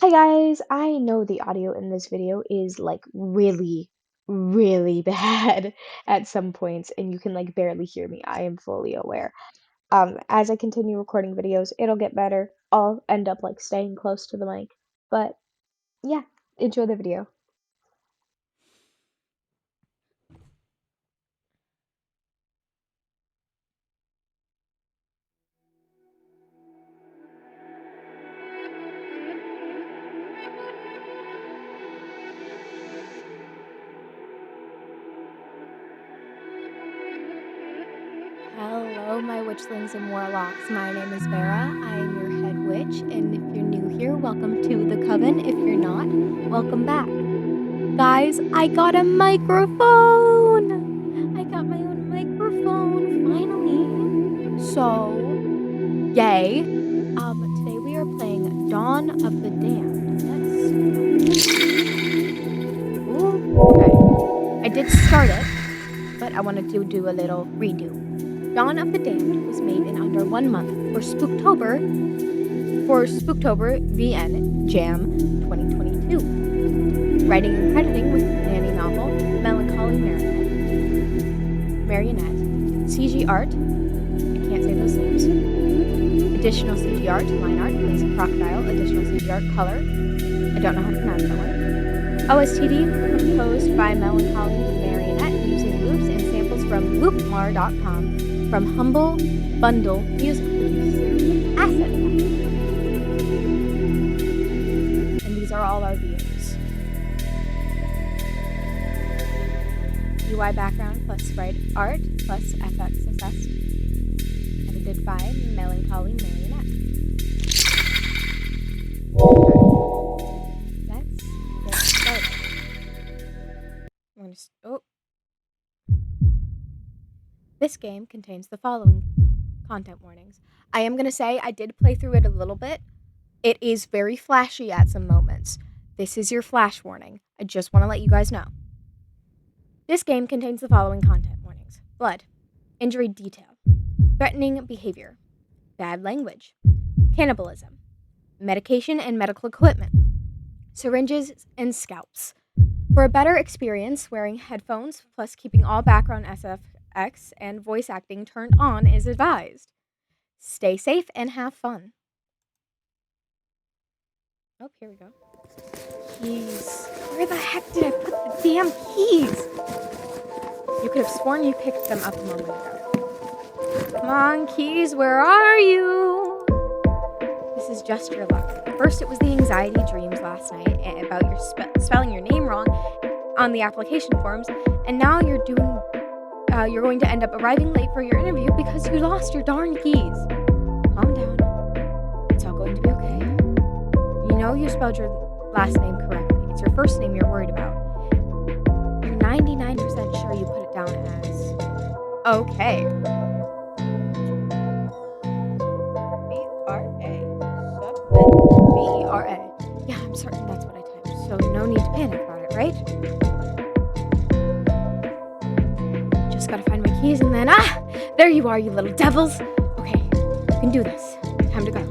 Hi guys, I know the audio in this video is like really bad at some points and you can like barely hear me. I am fully aware. As I continue recording videos, it'll get better. I'll end up like staying close to the mic. But yeah, enjoy the video. Hello, my witchlings and warlocks. My name is Vera. I am your head witch, and if you're new here, welcome to the Coven. If you're not, welcome back. Guys, I got a microphone! I got my own microphone, finally. So, yay. Today we are playing Dawn of the Damned. Okay. I did start it, but I wanted to do a little redo. Dawn of the Damned was made in under 1 month for Spooktober VN Jam 2022. Writing and crediting with Nanny Novel, Melancholy Marionette, CG Art, I can't say those names, additional CG Art, line art, Lazy Crocodile, additional CG Art, color, I don't know how to pronounce that one, OSTD, composed by Melancholy Marionette, using loops and samples from loopmar.com, from Humble Bundle Music Producer, Asset Pack. And these are all our views. UI background plus sprite art plus FX assessed. Edited by Melancholy Marionette. Let's get started. This game contains the following content warnings. I am going to say I did play through it a little bit. It is very flashy at some moments. This is your flash warning. I just want to let you guys know. This game contains the following content warnings. Blood, injury detail, threatening behavior, bad language, cannibalism, medication and medical equipment, syringes and scalps. For a better experience, wearing headphones plus keeping all background SFX and voice acting turned on is advised. Stay safe and have fun. Oh, here we go. Keys. Where the heck did I put the damn keys? You could have sworn you picked them up a moment ago. Come on, keys, where are you? This is just your luck. First, it was the anxiety dreams last night about your spelling your name wrong on the application forms, and now you're going to end up arriving late for your interview because you lost your darn keys. Calm down. It's all going to be okay. You know you spelled your last name correctly. It's your first name you're worried about. You're 99% sure you put it down as okay. B-E-R-A. Yeah, I'm certain that's what I typed, so no need to panic about it, right? Just gotta find my keys and then, there you are, you little devils! Okay, you can do this. Time to go.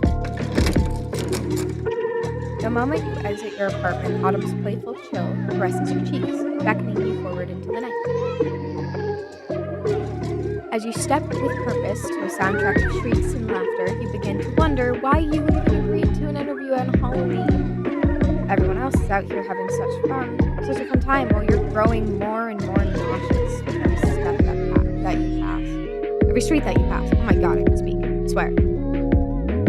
The moment you exit your apartment, Autumn's playful chill caresses your cheeks, beckoning you forward into the night. As you step with purpose to a soundtrack of shrieks and laughter, you begin to wonder why you even agreed to an interview on Halloween. Everyone else is out here having such a fun time, while you're growing more and more nauseous with every step that you pass. Every street that you pass. Oh my god, I can speak. I swear.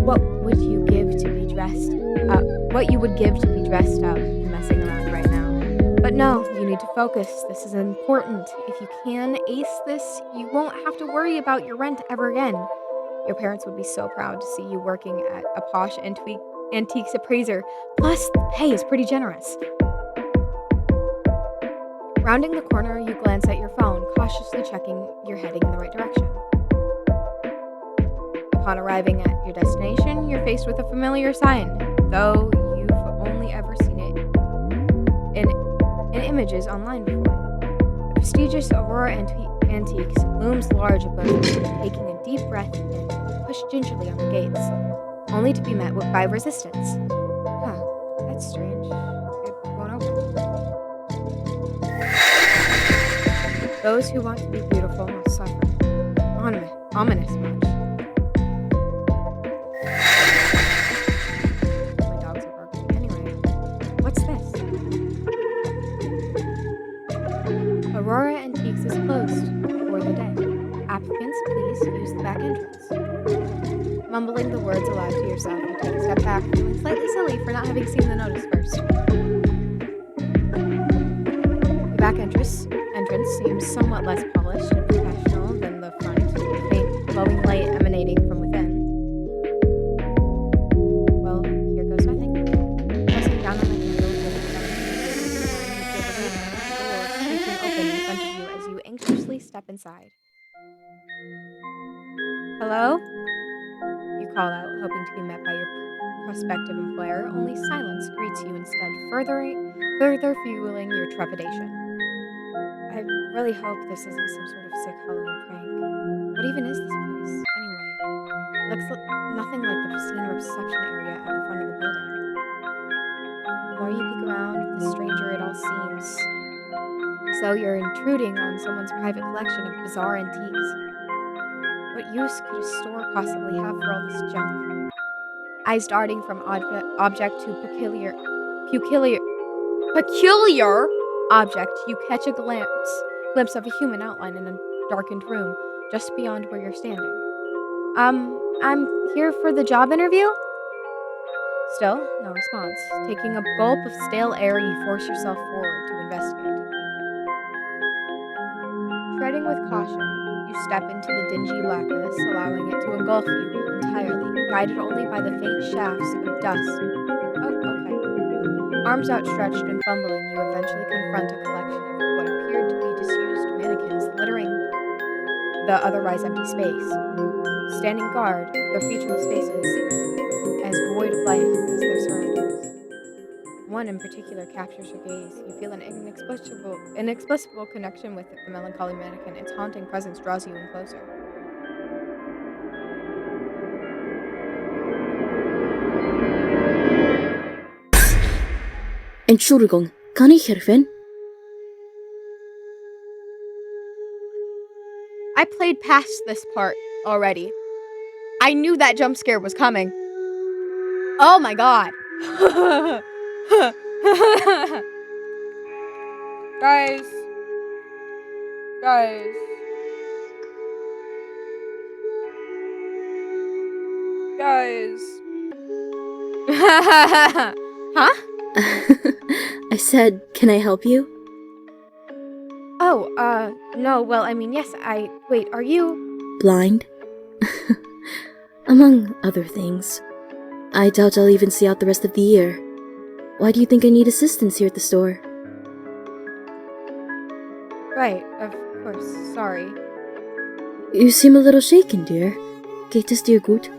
What would you give to be dressed up? What you would give to be dressed up and messing around right now. But no, you need to focus. This is important. If you can ace this, you won't have to worry about your rent ever again. Your parents would be so proud to see you working at a posh antiques appraiser. Plus, the pay is pretty generous. Rounding the corner, you glance at your phone, cautiously checking you're heading in the right direction. Upon arriving at your destination, you're faced with a familiar sign, though you've only ever seen it in images online before. The prestigious Aurora Antiques looms large above you. Taking a deep breath in, you push gingerly on the gates, only to be met by resistance. That's That's strange. It won't open. Those who want to be beautiful must suffer. Ominous much. My dogs are barking. Anyway, what's this? Aurora Antiques is closed for the day. Applicants, please use the back entrance. Mumbling the words aloud to yourself, you take a step back, feeling slightly silly for not having seen the notice first. The back entrance seems somewhat less polished and professional than the front, with a faint, glowing light emanating from within. Well, here goes nothing. Pressing down on the handle, you feel the weight of the door creaking open in front of you as you anxiously step inside. Hello? You call out, hoping to be met by your prospective employer, only silence greets you instead, further fueling your trepidation. I really hope this isn't some sort of sick Halloween prank. What even is this place, anyway? It looks nothing like the pristine reception area at the front of the building. The more you peek around, the stranger it all seems. As though you're intruding on someone's private collection of bizarre antiques. What use could a store possibly have for all this junk? Eyes darting from object to peculiar object, you catch a glimpse of a human outline in a darkened room just beyond where you're standing. I'm here for the job interview? Still, no response. Taking a gulp of stale air, you force yourself forward to investigate. Treading with caution, you step into the dingy blackness, allowing it to engulf you entirely, guided only by the faint shafts of dust. Oh, okay. Arms outstretched and fumbling, you eventually confront a collection of what appeared to be disused mannequins littering the otherwise empty space. Standing guard, their featureless faces as void of life as their surroundings. One in particular captures your gaze. You feel an inexplicable connection with the melancholy mannequin. Its haunting presence draws you in closer. Entschuldigung, kann ich helfen? I played past this part already. I knew that jump scare was coming. Oh my god. Guys. Huh? I said, can I help you? Oh, no, well, I mean, yes, wait, are you? Blind? Among other things. I doubt I'll even see out the rest of the year. Why do you think I need assistance here at the store? Right, of course, sorry. You seem a little shaken, dear. Geht es dir gut?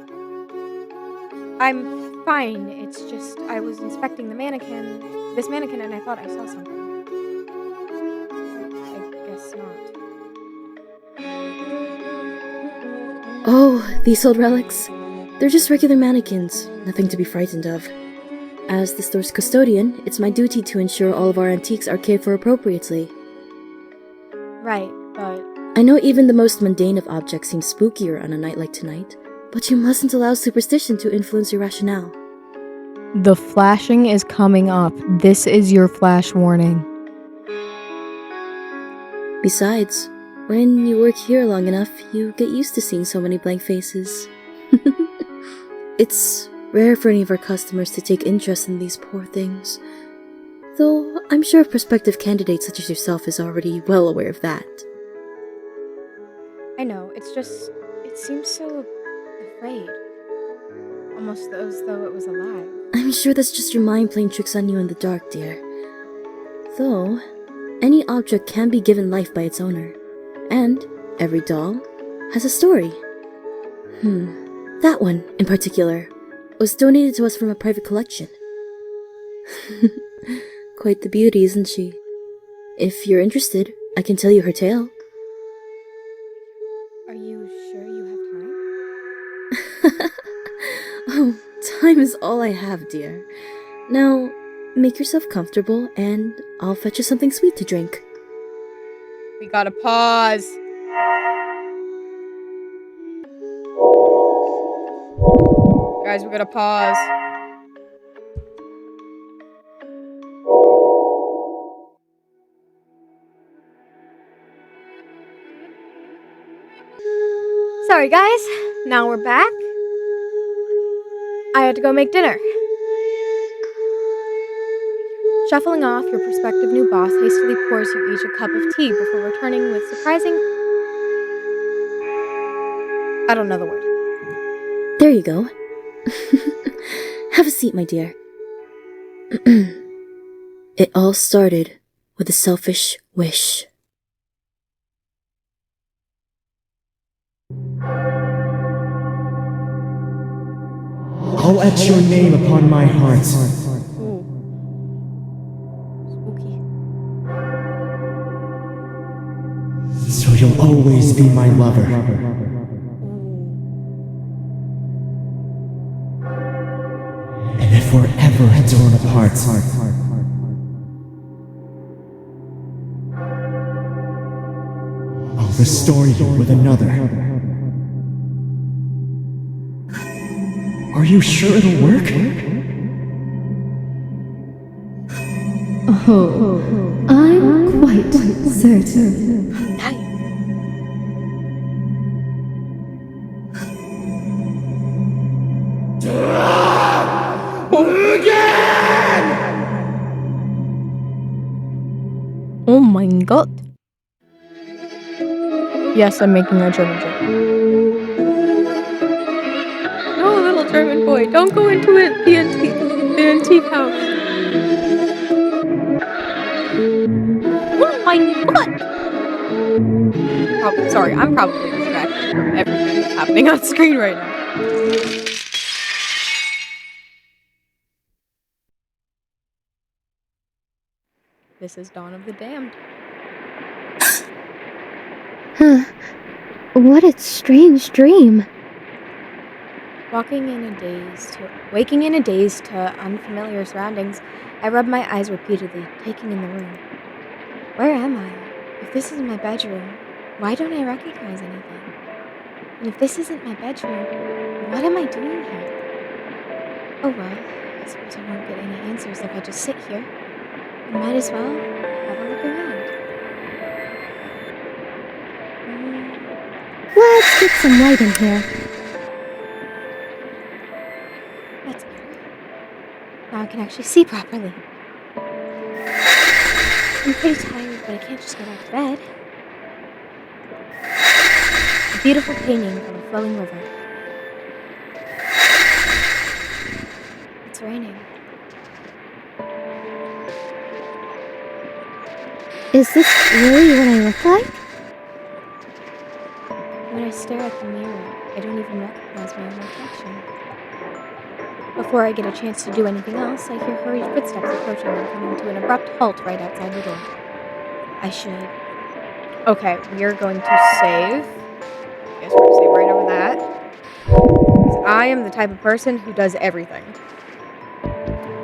I'm fine, it's just, I was inspecting this mannequin, and I thought I saw something. I guess not. Oh, these old relics. They're just regular mannequins, nothing to be frightened of. As the store's custodian, it's my duty to ensure all of our antiques are cared for appropriately. Right, but... I know even the most mundane of objects seem spookier on a night like tonight, but you mustn't allow superstition to influence your rationale. The flashing is coming up. This is your flash warning. Besides, when you work here long enough, you get used to seeing so many blank faces. It's rare for any of our customers to take interest in these poor things. Though I'm sure a prospective candidate such as yourself is already well aware of that. I know, it's just... it seems so... afraid. Almost as though it was alive. I'm sure that's just your mind playing tricks on you in the dark, dear. Though, any object can be given life by its owner. And every doll has a story. That one, in particular, was donated to us from a private collection. Quite the beauty, isn't she? If you're interested, I can tell you her tale. Are you sure you have time? Oh, time is all I have, dear. Now, make yourself comfortable and I'll fetch you something sweet to drink. We gotta pause. Guys, we gotta pause. Sorry, guys. Now we're back. I had to go make dinner. Shuffling off, your prospective new boss hastily pours you each a cup of tea before returning with surprising... I don't know the word. There you go. Have a seat, my dear. It all started with a selfish wish. I'll etch your name upon my heart. Ooh. Spooky. So you'll always be my lover. And if we're ever torn apart, I'll restore you with another. Are you sure it'll work? Oh, I'm quite certain. Oh my god. Yes, I'm making a German joke. No, little German boy, don't go into it. The antique house. Oh my god! Sorry, I'm probably distracted from everything that's happening on screen right now. This is Dawn of the Damned. Huh. What a strange dream. Waking in a daze to unfamiliar surroundings, I rub my eyes repeatedly, taking in the room. Where am I? If this isn't my bedroom, why don't I recognize anything? And if this isn't my bedroom, what am I doing here? Oh well, I suppose I won't get any answers if I just sit here. I might as well have a look around. Let's get some light in here. That's better. Now I can actually see properly. I'm pretty tired, but I can't just go back to bed. A beautiful painting of a flowing river. It's raining. Is this really what I look like? When I stare at the mirror, I don't even recognize my own reflection. Before I get a chance to do anything else, I hear hurried footsteps approaching and coming to an abrupt halt right outside the door. I should... Okay, we are going to save. I guess we're going to save right over that. 'Cause I am the type of person who does everything.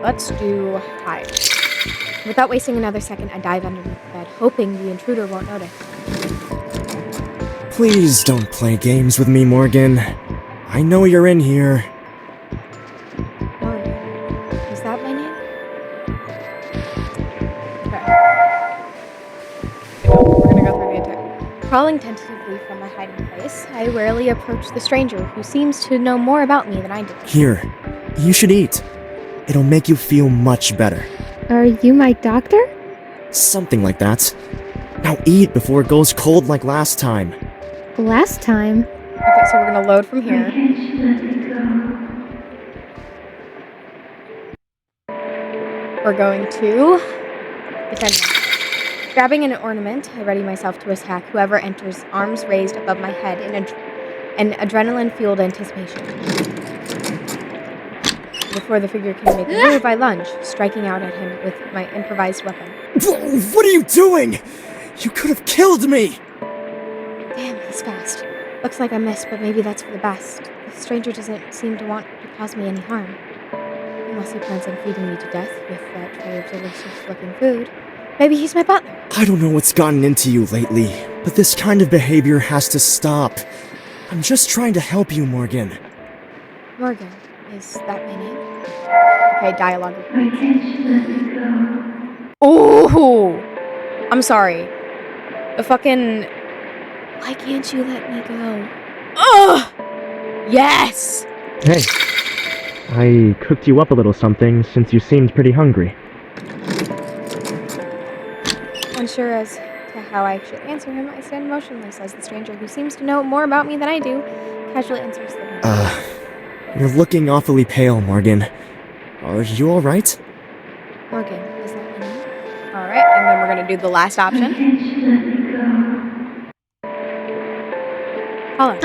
Let's do hide. Without wasting another second, I dive underneath the bed, hoping the intruder won't notice. Please don't play games with me, Morgan. I know you're in here. Morgan. Is that my name? Okay. We're gonna go through the entire... Crawling tentatively from my hiding place, I warily approach the stranger, who seems to know more about me than I do. Here, you should eat. It'll make you feel much better. Are you my doctor? Something like that. Now eat before it goes cold like last time. Last time. Okay, so we're gonna load from here. We're going to defend myself. Grabbing an ornament, I ready myself to attack whoever enters, arms raised above my head in an adrenaline-fueled anticipation. Before the figure can make a move, I lunge, striking out at him with my improvised weapon. What are you doing? You could have killed me! Damn, he's fast. Looks like I missed, but maybe that's for the best. The stranger doesn't seem to want to cause me any harm. Unless he plans on feeding me to death with that tray of delicious-looking food. Maybe he's my butler. I don't know what's gotten into you lately, but this kind of behavior has to stop. I'm just trying to help you, Morgan. Morgan, is that my name? Okay, dialogue. Oh! I'm sorry. The fucking... Why can't you let me go? Ugh! Yes! Hey, I cooked you up a little something since you seemed pretty hungry. Unsure as to how I should answer him, I stand motionless as the stranger who seems to know more about me than I do casually enters the room. You're looking awfully pale, Morgan. Are you alright? Morgan, is that my name? Alright, and then we're gonna do the last option. Caller.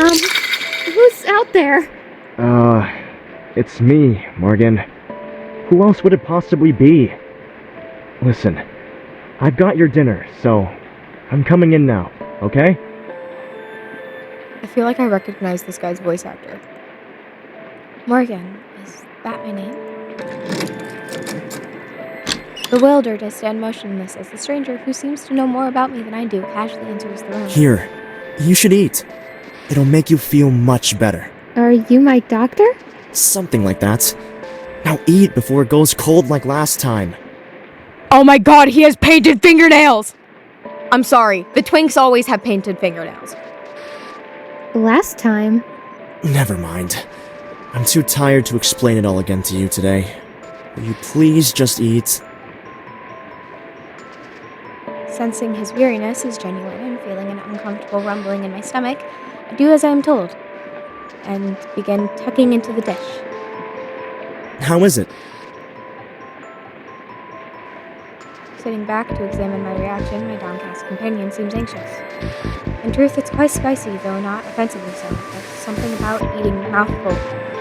Who's out there? It's me, Morgan. Who else would it possibly be? Listen, I've got your dinner, so I'm coming in now, okay? I feel like I recognize this guy's voice actor. Morgan, is that my name? Bewildered, I stand motionless as the stranger who seems to know more about me than I do casually enters the room. Here, you should eat. It'll make you feel much better. Are you my doctor? Something like that. Now eat before it goes cold like last time. Oh my god, he has painted fingernails! I'm sorry, the twinks always have painted fingernails. Last time. Never mind. I'm too tired to explain it all again to you today. Will you please just eat? Sensing his weariness is genuine and feeling an uncomfortable rumbling in my stomach, I do as I am told, and begin tucking into the dish. How is it? Sitting back to examine my reaction, my downcast companion seems anxious. In truth, it's quite spicy, though not offensively so, but something about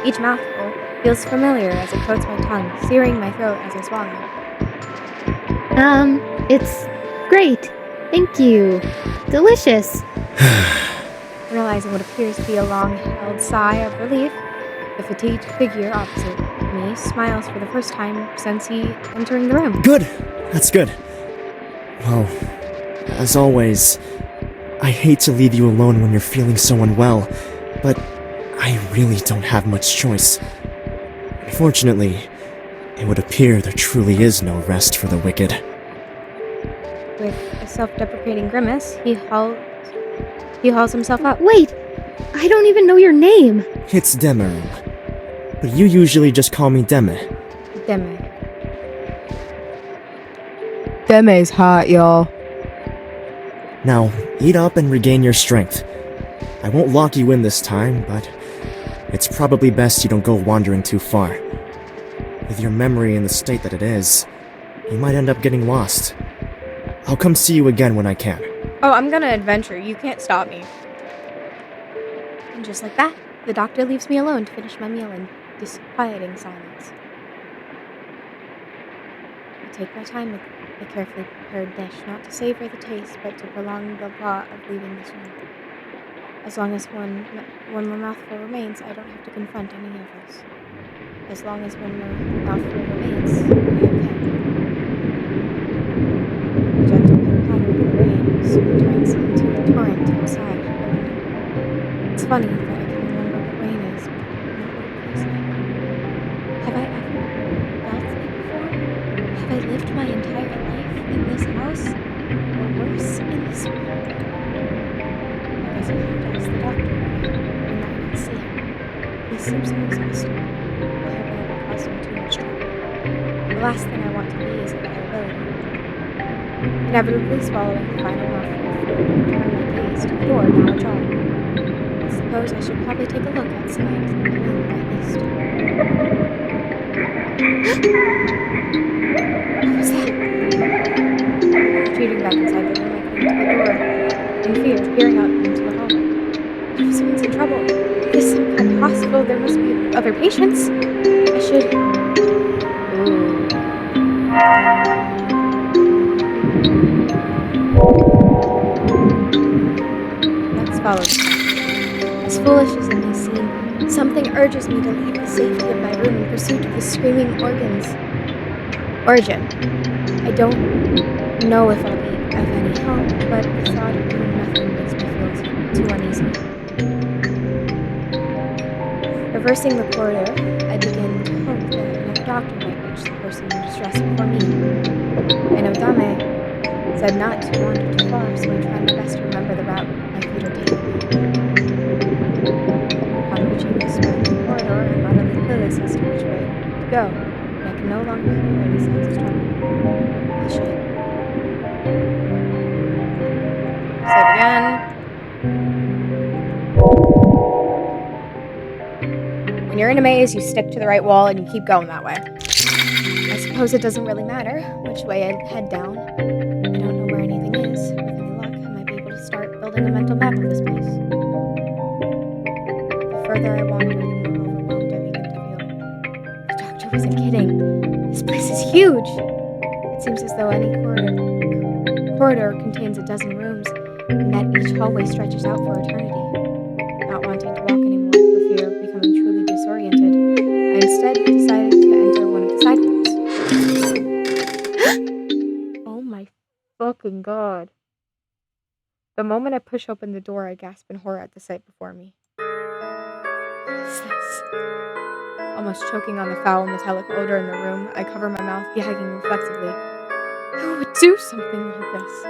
each mouthful feels familiar as it coats my tongue, searing my throat as I swallow. It's great. Thank you. Delicious. Realizing what appears to be a long-held sigh of relief, the fatigued figure opposite me smiles for the first time since he entering the room. Good! That's good. Well, as always, I hate to leave you alone when you're feeling so unwell, but I really don't have much choice. Unfortunately, it would appear there truly is no rest for the wicked. With a self-deprecating grimace, he hauls himself up. Wait, I don't even know your name. It's Demeril, but you usually just call me Deme. Deme. Deme's hot, y'all. Now, eat up and regain your strength. I won't lock you in this time, but it's probably best you don't go wandering too far. With your memory in the state that it is, you might end up getting lost. I'll come see you again when I can. Oh, I'm gonna adventure. You can't stop me. And just like that, the doctor leaves me alone to finish my meal in disquieting silence. I take my time with the carefully prepared dish, not to savor the taste, but to prolong the plot of leaving this room. As long as one more mouthful remains, I don't have to confront any of this. As long as one more mouthful remains, I'll be okay. The gentle patter of the rain soon turns into a torrent outside the window. It's funny that I can remember what rain is, but not what it feels like. Have I ever felt it before? Have I lived my entire life in this house? Or worse, in this room? I guess I'll have to ask the doctor when I next see him. He seems so exhausted. I hope I haven't caused him too much trouble. The last thing I want to be is a liability. Inevitably swallowing the final mouthful of food, I turn my gaze to the door now ajar. I suppose I should probably take a look outside the room at least. What was that? Retreating back inside the room, I came to the door in fear, peering out into the hallway. What if someone's in trouble? If this is some kind of hospital, there must be other patients. I should... Ooh. Next follows. As foolish as it may seem, Something urges me to leave the safety of my room in pursuit of the screaming origin. I don't know if I'll be of any help, but the thought of doing nothing makes me feel too uneasy. Traversing the corridor, I begin to hope that another doctor might reach the person in distress before me. I know Dame said not to wander too far, so I try my best to remember the route my feet are taking me. Upon reaching this part of the corridor, I'm utterly clueless as to which way to go, and I can no longer hear any sounds of struggle. I should. Save again. When you're in a maze, you stick to the right wall and you keep going that way. I suppose it doesn't really matter which way I head down. I don't know where anything is. With any luck, I might be able to start building a mental map of this place. The further I wander, the more overwhelmed I begin to feel. The doctor wasn't kidding. This place is huge. It seems as though any corridor contains a dozen rooms, and that each hallway stretches out for eternity. Not wanting to walk anymore for fear of becoming truly disoriented, I instead decided to enter one of the side rooms. Oh my fucking god. The moment I push open the door, I gasp in horror at the sight before me. What is this? Almost choking on the foul metallic odor in the room, I cover my mouth, gagging reflexively. Who would do something like this?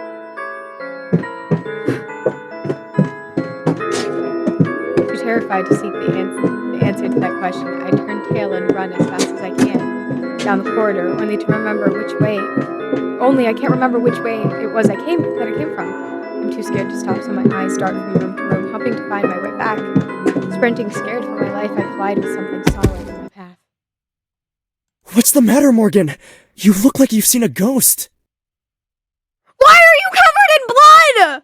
Too terrified to seek the answer to that question, I turn tail and run as fast as I can down the corridor, only I can't remember which way it was that I came from. I'm too scared to stop, so my eyes dart from room to room, hoping to find my way back. Sprinting scared for my life, I collide with something solid in my path. What's the matter, Morgan? You look like you've seen a ghost. Why are you covered in blood?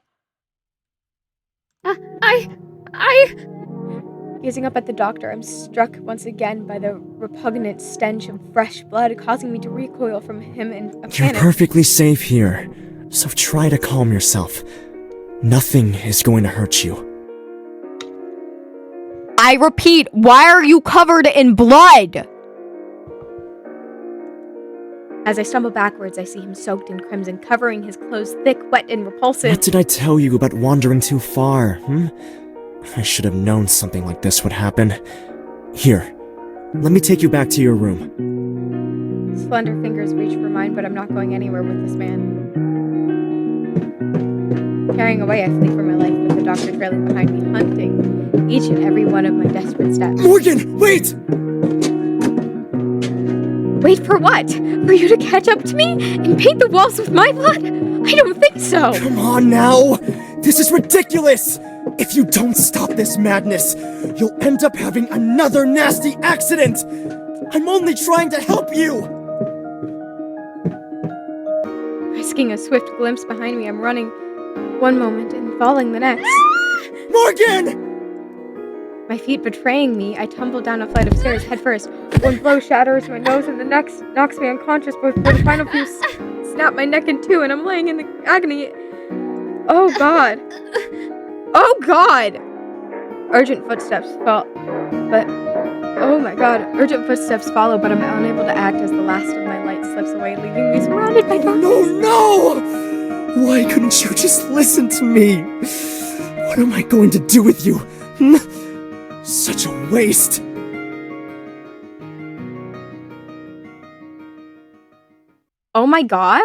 Gazing up at the doctor, I'm struck once again by the repugnant stench of fresh blood, causing me to recoil from him in a You're panic. perfectly safe here, so try to calm yourself. Nothing is going to hurt you. I repeat, why are you covered in blood? As I stumble backwards, I see him soaked in crimson, covering his clothes thick, wet, and repulsive. What did I tell you about wandering too far, I should have known something like this would happen. Here, let me take you back to your room. Slender fingers reach for mine, but I'm not going anywhere with this man. Carrying away, I flee for my life, with the doctor trailing behind me, hunting each and every one of my desperate steps. Morgan, wait! Wait for what? For you to catch up to me and paint the walls with my blood? I don't think so. Come on now! This is ridiculous! If you don't stop this madness, you'll end up having another nasty accident! I'm only trying to help you! Risking a swift glimpse behind me, I'm running one moment and falling the next. Morgan! My feet betraying me, I tumble down a flight of stairs headfirst. One blow shatters my nose and the next knocks me unconscious before the final few snap my neck in two and I'm laying in the agony. Oh god. Oh god! Urgent footsteps follow, but I'm unable to act as the last of my light slips away, leaving me surrounded by darkness. No! Why couldn't you just listen to me? What am I going to do with you? Such a waste. Oh my god?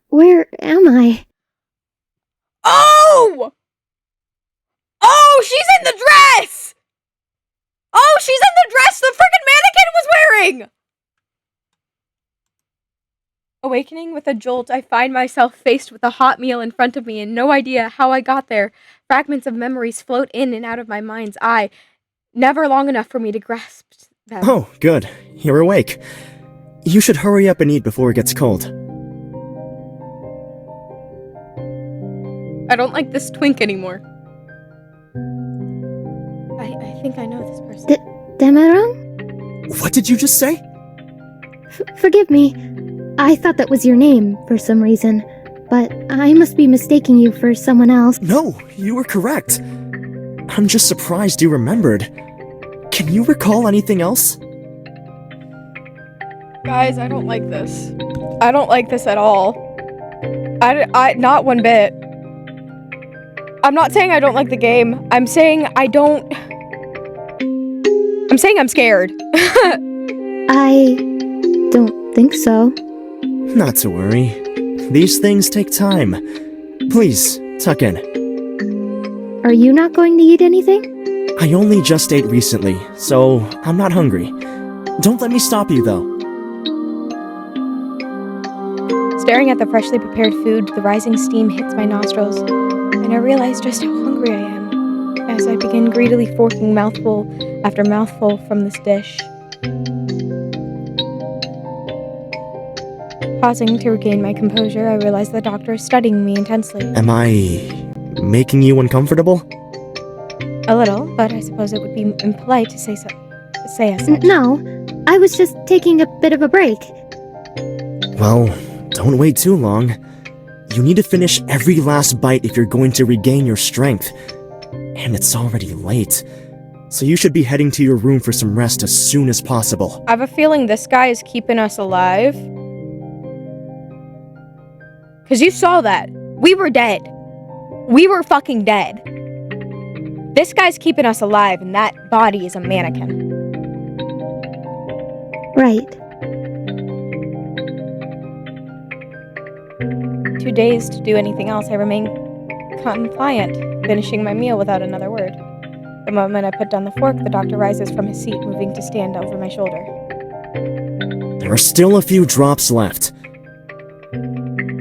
Where am I? Oh! Oh, she's in the dress! Oh, she's in the dress the freaking mannequin was wearing! Awakening with a jolt, I find myself faced with a hot meal in front of me and no idea how I got there. Fragments of memories float in and out of my mind's eye, never long enough for me to grasp them. Oh, good. You're awake. You should hurry up and eat before it gets cold. I don't like this twink anymore. I think I know this person. Demerang? What did you just say? Forgive me. I thought that was your name for some reason, but I must be mistaking you for someone else. No, you were correct. I'm just surprised you remembered. Can you recall anything else? Guys, I don't like this. I don't like this at all. Not one bit. I'm not saying I don't like the game. I'm saying I'm scared. I don't think so. Not to worry. These things take time. Please, tuck in. Are you not going to eat anything? I only just ate recently, so I'm not hungry. Don't let me stop you, though. Staring at the freshly prepared food, the rising steam hits my nostrils, and I realize just how hungry I am as I begin greedily forking mouthful after mouthful from this dish. Pausing to regain my composure, I realize the doctor is studying me intensely. Am I making you uncomfortable? A little, but I suppose it would be impolite to say as such. No, I was just taking a bit of a break. Well, don't wait too long. You need to finish every last bite if you're going to regain your strength. And it's already late, so you should be heading to your room for some rest as soon as possible. I have a feeling this guy is keeping us alive. Because you saw that. We were dead. We were fucking dead. This guy's keeping us alive, and that body is a mannequin. Right. Too dazed to do anything else, I remain compliant, finishing my meal without another word. The moment I put down the fork, the doctor rises from his seat, moving to stand over my shoulder. There are still a few drops left.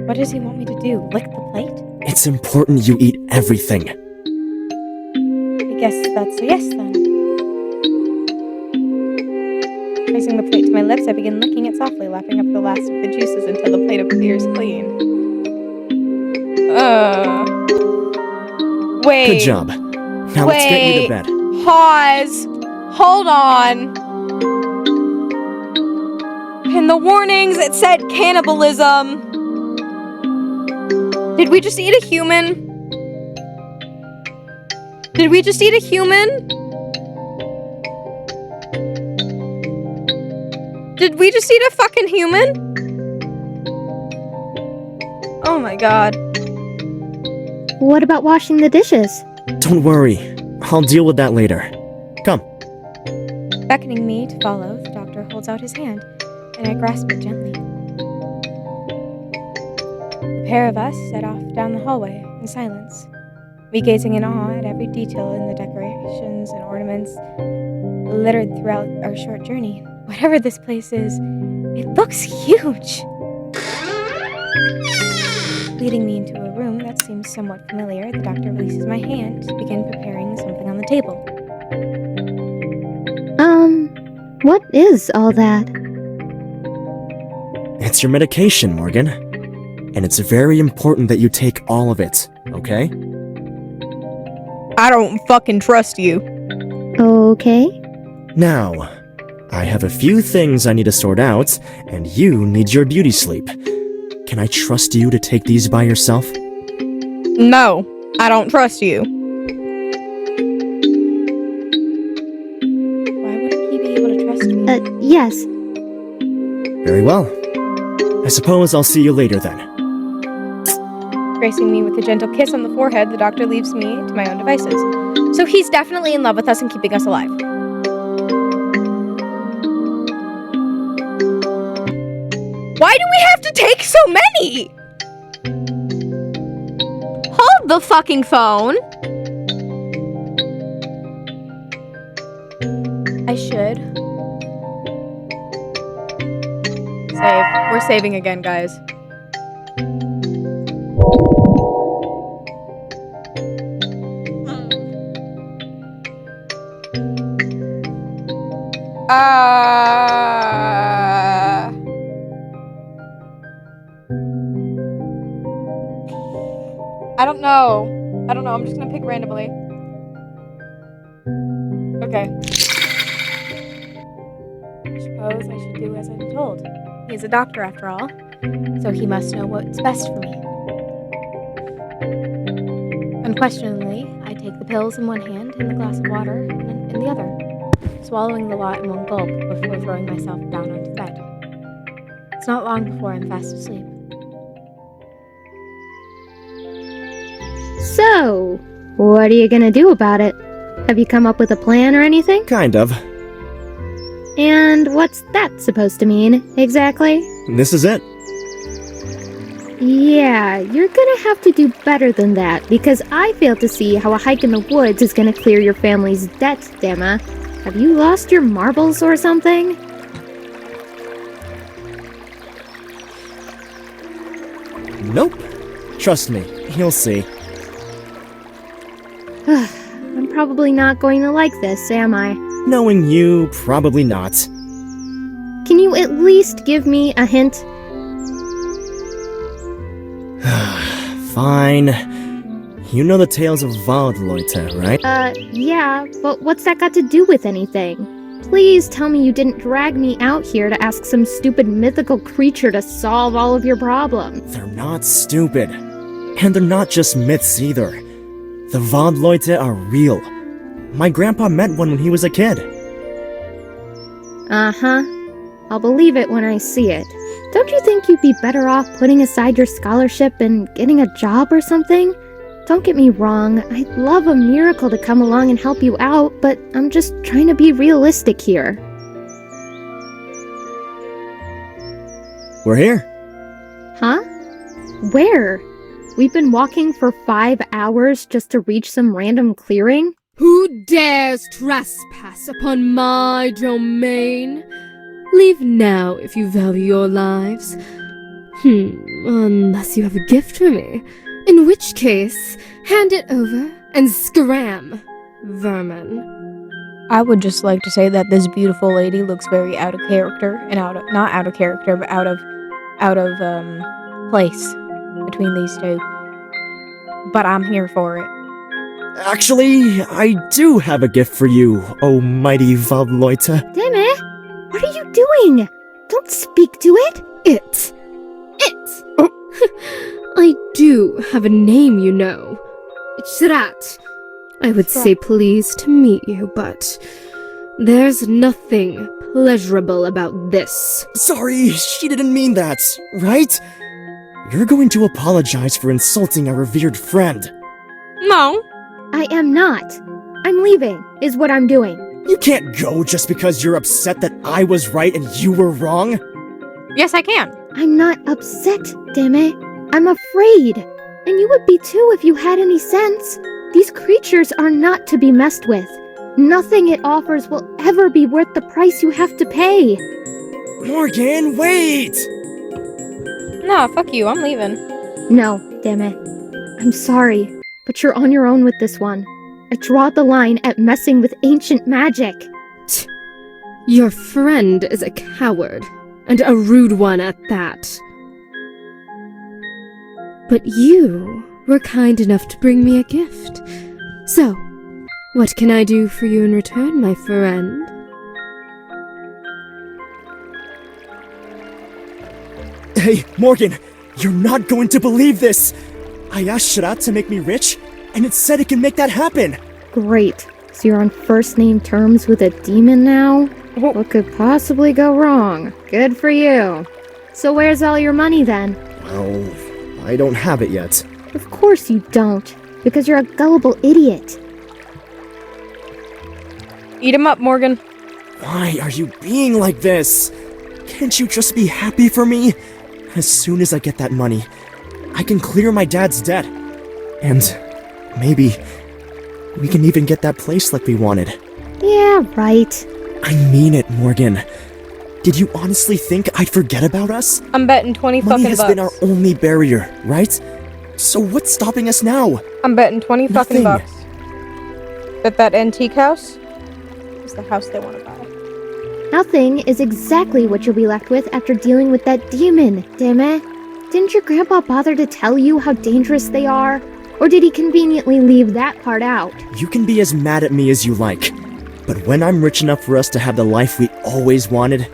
What does he want me to do? Lick the plate? It's important you eat everything. I guess that's a yes then. Placing the plate to my lips, I begin licking it softly, lapping up the last of the juices until the plate appears clean. Wait. Good job. Now let's get you to bed. Pause. Hold on. In the warnings, it said cannibalism. Did we just eat a human? Did we just eat a human? Did we just eat a fucking human? Oh my god. What about washing the dishes? Don't worry. I'll deal with that later. Come. Beckoning me to follow, the doctor holds out his hand, and I grasp it gently. The pair of us set off down the hallway in silence, me gazing in awe at every detail in the decorations and ornaments littered throughout our short journey. Whatever this place is, it looks huge! Leading me into a room that seems somewhat familiar, the doctor releases my hand to begin preparing something on the table. What is all that? It's your medication, Morgan. And it's very important that you take all of it, okay? I don't fucking trust you. Okay. Now, I have a few things I need to sort out, and you need your beauty sleep. Can I trust you to take these by yourself? No, I don't trust you. Why wouldn't he be able to trust me? Yes. Very well. I suppose I'll see you later then. Gracing me with a gentle kiss on the forehead, the doctor leaves me to my own devices. So he's definitely in love with us and keeping us alive. Why do we have to take so many? Hold the fucking phone. I should. Save. We're saving again, guys. I don't know. I'm just gonna pick randomly. Okay. I suppose I should do as I'm told. He's a doctor after all. so he must know what's best for me. Unquestioningly, I take the pills in one hand and the glass of water in the other, swallowing the lot in one gulp before throwing myself down onto the bed. It's not long before I'm fast asleep. So, what are you gonna do about it? Have you come up with a plan or anything? Kind of. And what's that supposed to mean, exactly? This is it. Yeah, you're gonna have to do better than that, because I fail to see how a hike in the woods is gonna clear your family's debt, Dema. Have you lost your marbles or something? Nope. Trust me, you'll see. I'm probably not going to like this, am I? Knowing you, probably not. Can you at least give me a hint? Fine. You know the tales of Waldleute, right? Yeah, but what's that got to do with anything? Please tell me you didn't drag me out here to ask some stupid mythical creature to solve all of your problems. They're not stupid. And they're not just myths either. The Waldleute are real. My grandpa met one when he was a kid. Uh-huh. I'll believe it when I see it. Don't you think you'd be better off putting aside your scholarship and getting a job or something? Don't get me wrong, I'd love a miracle to come along and help you out, but I'm just trying to be realistic here. We're here. Huh? Where? We've been walking for 5 hours just to reach some random clearing? Who dares trespass upon my domain? Leave now if you value your lives. Unless you have a gift for me. In which case, hand it over and scram, vermin. I would just like to say that this beautiful lady looks very out of character, and not out of character, but out of place between these two. But I'm here for it. Actually, I do have a gift for you, oh mighty Waldleute. Deme, what are you doing? Don't speak to it. It. Oh. I do have a name, you know. It's Rat. I would say pleased to meet you, but there's nothing pleasurable about this. Sorry, she didn't mean that, right? You're going to apologize for insulting our revered friend. No. I am not. I'm leaving, is what I'm doing. You can't go just because you're upset that I was right and you were wrong. Yes, I can. I'm not upset, Deme. I'm afraid. And you would be too if you had any sense. These creatures are not to be messed with. Nothing it offers will ever be worth the price you have to pay. Morgan, wait! No, fuck you. I'm leaving. No, Deme. I'm sorry, but you're on your own with this one. I draw the line at messing with ancient magic. Your friend is a coward, and a rude one at that. But you were kind enough to bring me a gift. So, what can I do for you in return, my friend? Hey, Morgan, you're not going to believe this! I asked Sharat to make me rich, and it said it can make that happen! Great. So you're on first name terms with a demon now? What could possibly go wrong? Good for you. So where's all your money then? Well, I don't have it yet. Of course you don't, because you're a gullible idiot. Eat him up, Morgan. Why are you being like this? Can't you just be happy for me? As soon as I get that money, I can clear my dad's debt. And maybe we can even get that place like we wanted. Yeah, right. I mean it, Morgan. Did you honestly think I'd forget about us? I'm betting 20 Money fucking has bucks. been our only barrier, right? So what's stopping us now? I'm betting 20 fucking Nothing. bucks. That antique house is the house they want to buy. Nothing is exactly what you'll be left with after dealing with that demon, Deme. Didn't your grandpa bother to tell you how dangerous they are? Or did he conveniently leave that part out? You can be as mad at me as you like, but when I'm rich enough for us to have the life we always wanted,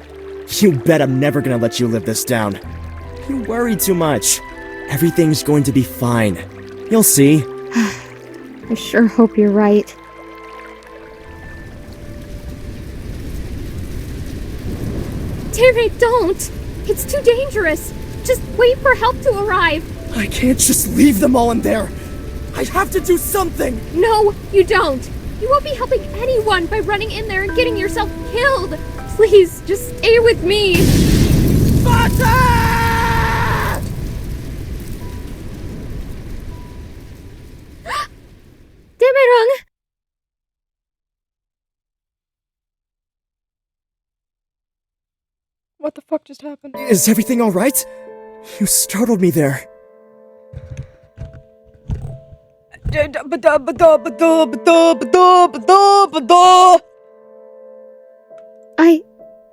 you bet I'm never gonna let you live this down. You worry too much. Everything's going to be fine. You'll see. I sure hope you're right. Damn it, don't! It's too dangerous! Just wait for help to arrive! I can't just leave them all in there. I have to do something. No, you don't! You won't be helping anyone by running in there and getting yourself killed! Please, just stay with me! Butter! Damn it, Rung! What the fuck just happened? Is everything all right? You startled me there.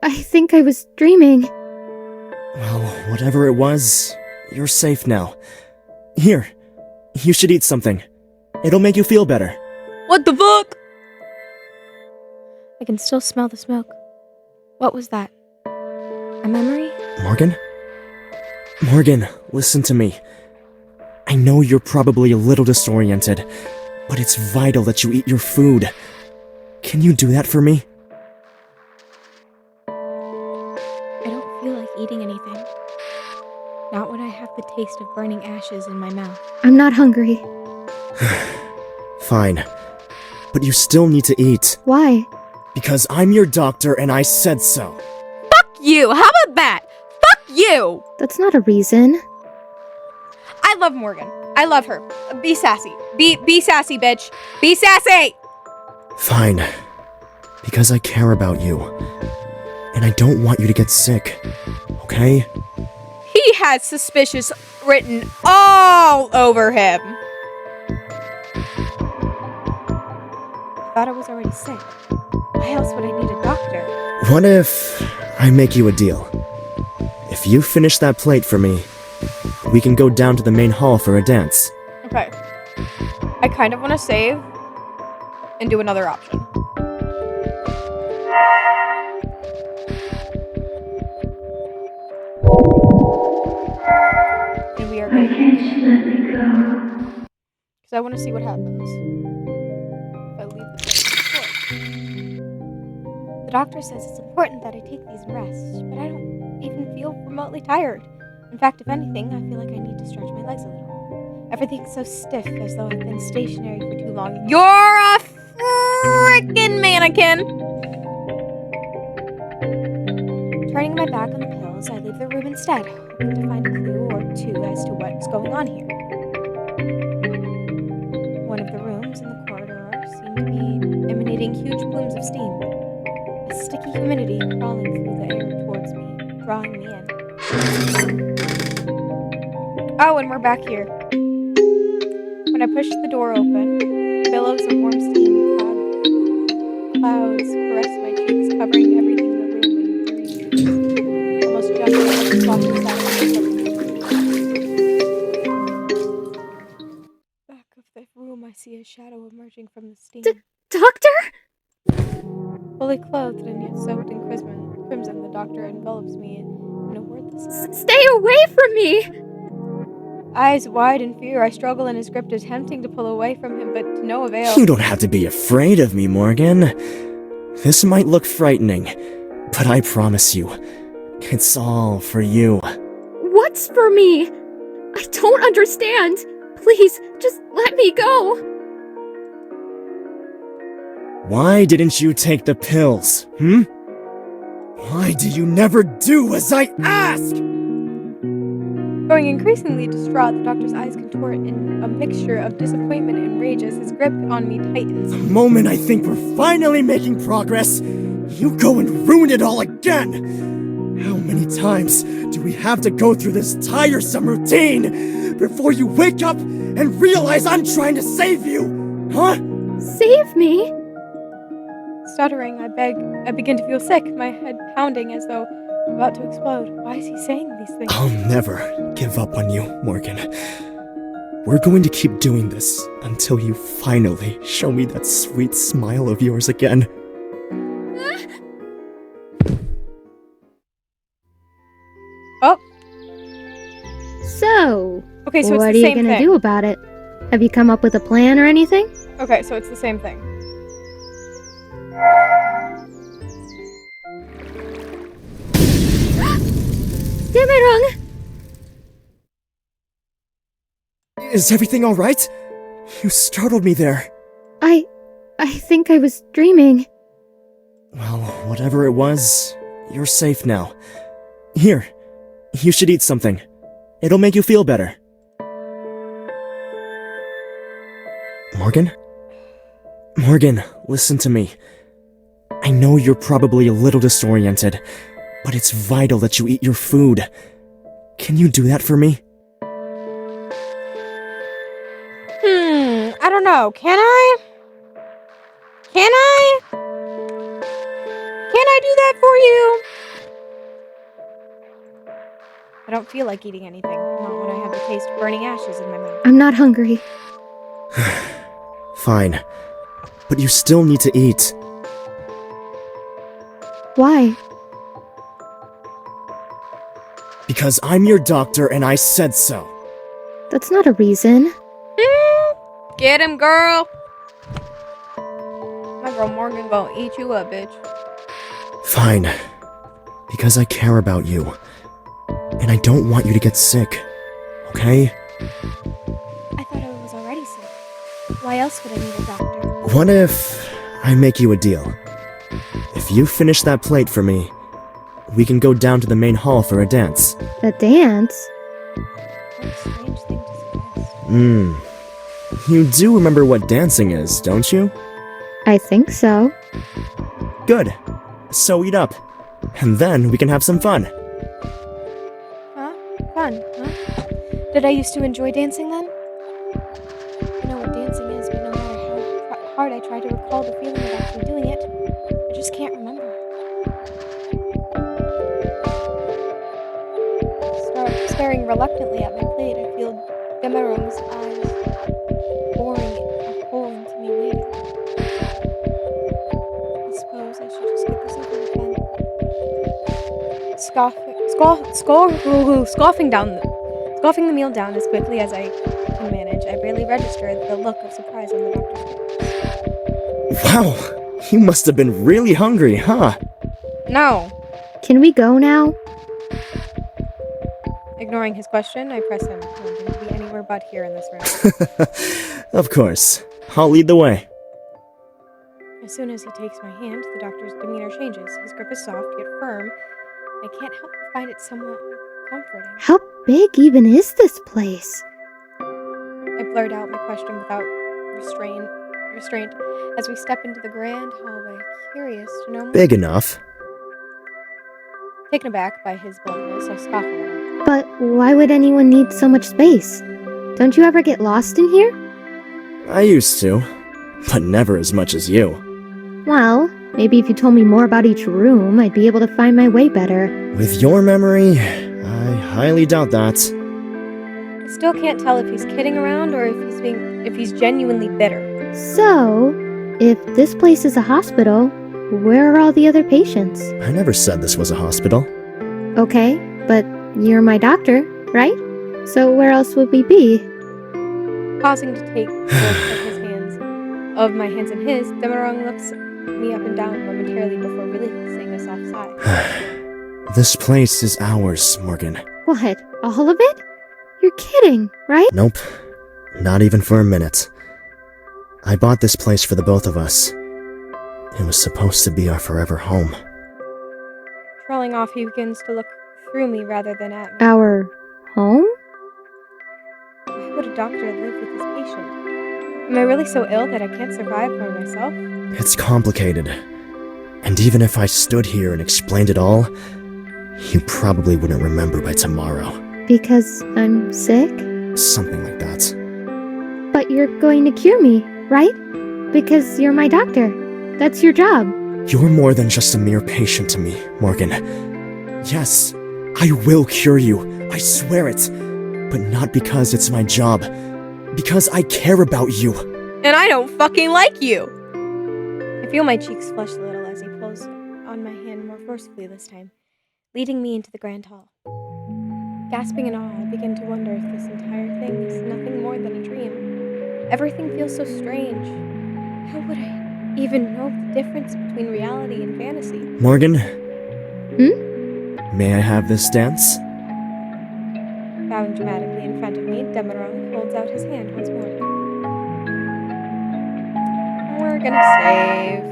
I think I was dreaming. Well, whatever it was, you're safe now. Here, you should eat something. It'll make you feel better. What the fuck? I can still smell the smoke. What was that? A memory? Morgan? Morgan, listen to me. I know you're probably a little disoriented, but it's vital that you eat your food. Can you do that for me? I don't feel like eating anything. Not when I have the taste of burning ashes in my mouth. I'm not hungry. Fine. But you still need to eat. Why? Because I'm your doctor and I said so. Fuck you! How about that? Fuck you! That's not a reason. I love Morgan. I love her. Be sassy. Be sassy, bitch. Be sassy! Fine. Because I care about you. And I don't want you to get sick. Okay? He has suspicious written all over him. I thought I was already sick. Why else would I need a doctor? What if I make you a deal? If you finish that plate for me, we can go down to the main hall for a dance. Okay. I kind of want to save and do another option. And we are going to... Because I want to see what happens if I leave the place before. The doctor says it's important that I take these rests, but I don't even feel remotely tired. In fact, if anything, I feel like I need to stretch my legs a little. Everything's so stiff, as though I've been stationary for too long. You're a freaking mannequin! Turning my back on the pills, I leave the room instead, hoping to find a clue or two as to what's going on here. One of the rooms in the corridor seemed to be emanating huge plumes of steam. A sticky humidity crawling through the air towards me, drawing me in. Oh, and we're back here. When I pushed the door open, billows of warm steam clouds caressed my cheeks, covering everything in the room and breeze. Almost jumping on the soft back of the room, I see a shadow emerging from the steam. Doctor? Fully clothed and yet soaked in crimson, the doctor envelops me in a wordless... Stay away from me! Eyes wide in fear, I struggle in his grip, attempting to pull away from him, but to no avail. You don't have to be afraid of me, Morgan. This might look frightening, but I promise you, it's all for you. What's for me? I don't understand. Please, just let me go. Why didn't you take the pills, Why do you never do as I ask? Growing increasingly distraught, the doctor's eyes contort in a mixture of disappointment and rage as his grip on me tightens. The moment I think we're finally making progress, you go and ruin it all again! How many times do we have to go through this tiresome routine before you wake up and realize I'm trying to save you? Huh? Save me? Stuttering, I begin to feel sick, my head pounding as though about to explode. Why is he saying these things? I'll never give up on you, Morgan. We're going to keep doing this until you finally show me that sweet smile of yours again. Oh! Okay, so what it's are the you same gonna thing. do about it? Have you come up with a plan or anything? Okay, so it's the same thing. Damn it, wrong! Is everything alright? You startled me there. I think I was dreaming. Well, whatever it was, you're safe now. Here, you should eat something. It'll make you feel better. Morgan? Morgan, listen to me. I know you're probably a little disoriented, but it's vital that you eat your food. Can you do that for me? I don't know. Can I? Can I? Can I do that for you? I don't feel like eating anything. Not when I have the taste of burning ashes in my mouth. I'm not hungry. Fine. But you still need to eat. Why? Because I'm your doctor and I said so. That's not a reason. Get him, girl. My girl Morgan gonna eat you up, bitch. Fine. Because I care about you. And I don't want you to get sick. Okay? I thought I was already sick. Why else would I need a doctor? What if I make you a deal? If you finish that plate for me, we can go down to the main hall for a dance. A dance? What a strange thing to suggest. You do remember what dancing is, don't you? I think so. Good. So eat up. And then we can have some fun. Huh? Fun, huh? Did I used to enjoy dancing then? I know what dancing is, but no matter how hard I try to recall the feeling of actually doing it, I just can't remember. Staring reluctantly at my plate, I feel Demerung's eyes boring a hole into me waiting. I suppose I should just get this over with then. Scoffing the meal down as quickly as I can manage, I barely registered the look of surprise on the doctor's face. Wow, you must have been really hungry, huh? No. Can we go now? Ignoring his question, I press him, wanting to be anywhere but here in this room. Of course. I'll lead the way. As soon as he takes my hand, the doctor's demeanor changes. His grip is soft, yet firm. I can't help but find it somewhat comforting. How big even is this place? I blurt out my question without restraint as we step into the grand hallway, curious to know more. Big enough. Taken aback by his bluntness, I scoff a little. But why would anyone need so much space? Don't you ever get lost in here? I used to, but never as much as you. Well, maybe if you told me more about each room, I'd be able to find my way better. With your memory, I highly doubt that. I still can't tell if he's kidding around or if he's genuinely bitter. So, if this place is a hospital, where are all the other patients? I never said this was a hospital. Okay, but you're my doctor, right? So where else would we be? Pausing to take both of my hands in his, Demerung looks me up and down momentarily before releasing a soft sigh. This place is ours, Morgan. What, all of it? You're kidding, right? Nope. Not even for a minute. I bought this place for the both of us. It was supposed to be our forever home. Trailing off, he begins to look through me rather than at me. Our home? Why would a doctor live with his patient? Am I really so ill that I can't survive by myself? It's complicated. And even if I stood here and explained it all, you probably wouldn't remember by tomorrow. Because I'm sick? Something like that. But you're going to cure me, right? Because you're my doctor. That's your job. You're more than just a mere patient to me, Morgan. Yes, I will cure you. I swear it. But not because it's my job. Because I care about you. And I don't fucking like you! I feel my cheeks flush a little as he pulls on my hand more forcefully this time, leading me into the grand hall. Gasping in awe, I begin to wonder if this entire thing is nothing more than a dream. Everything feels so strange. How would I even know the difference between reality and fantasy? Morgan? Hmm? May I have this dance? Bowing dramatically in front of me, Demerang holds out his hand once more. We're gonna save.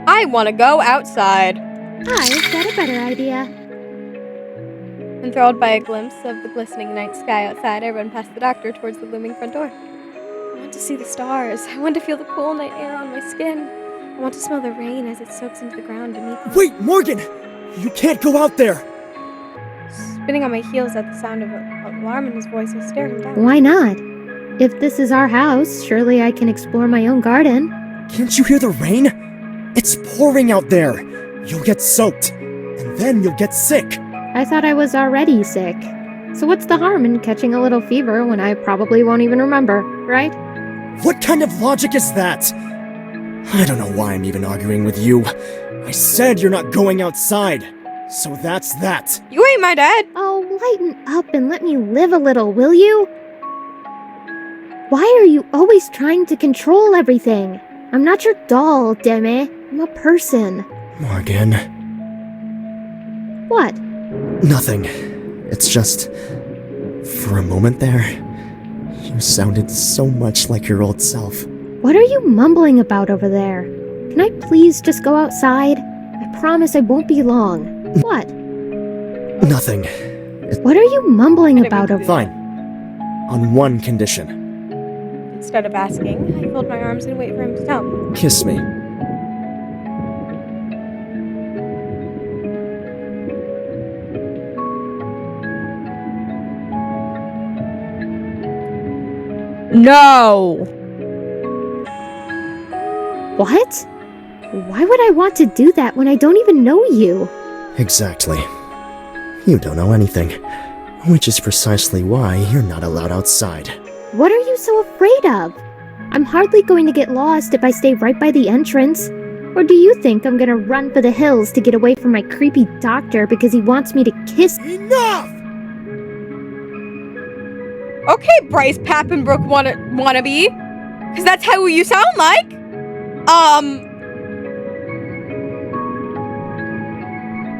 I want to go outside. I've got a better idea. Enthralled by a glimpse of the glistening night sky outside, I run past the doctor towards the looming front door. I want to see the stars. I want to feel the cool night air on my skin. I want to smell the rain as it soaks into the ground beneath me. Wait, Morgan! You can't go out there! Spinning on my heels at the sound of alarm in his voice, I stare him down. Why not? If this is our house, surely I can explore my own garden. Can't you hear the rain? It's pouring out there! You'll get soaked, and then you'll get sick! I thought I was already sick. So what's the harm in catching a little fever when I probably won't even remember, right? What kind of logic is that? I don't know why I'm even arguing with you. I said you're not going outside, so that's that. You ain't my dad! Oh, lighten up and let me live a little, will you? Why are you always trying to control everything? I'm not your doll, Deme. I'm a person. Morgan. What? Nothing. It's just... For a moment there, you sounded so much like your old self. What are you mumbling about over there? Can I please just go outside? I promise I won't be long. What? Nothing. What are you mumbling about over Fine. On one condition. Instead of asking, I fold my arms and wait for him to tell me. Kiss me. No! What? Why would I want to do that when I don't even know you? Exactly. You don't know anything. Which is precisely why you're not allowed outside. What are you so afraid of? I'm hardly going to get lost if I stay right by the entrance. Or do you think I'm gonna run for the hills to get away from my creepy doctor because he wants me to kiss? Enough! Okay, Bryce Pappenbrook wannabe. Cause that's how you sound like.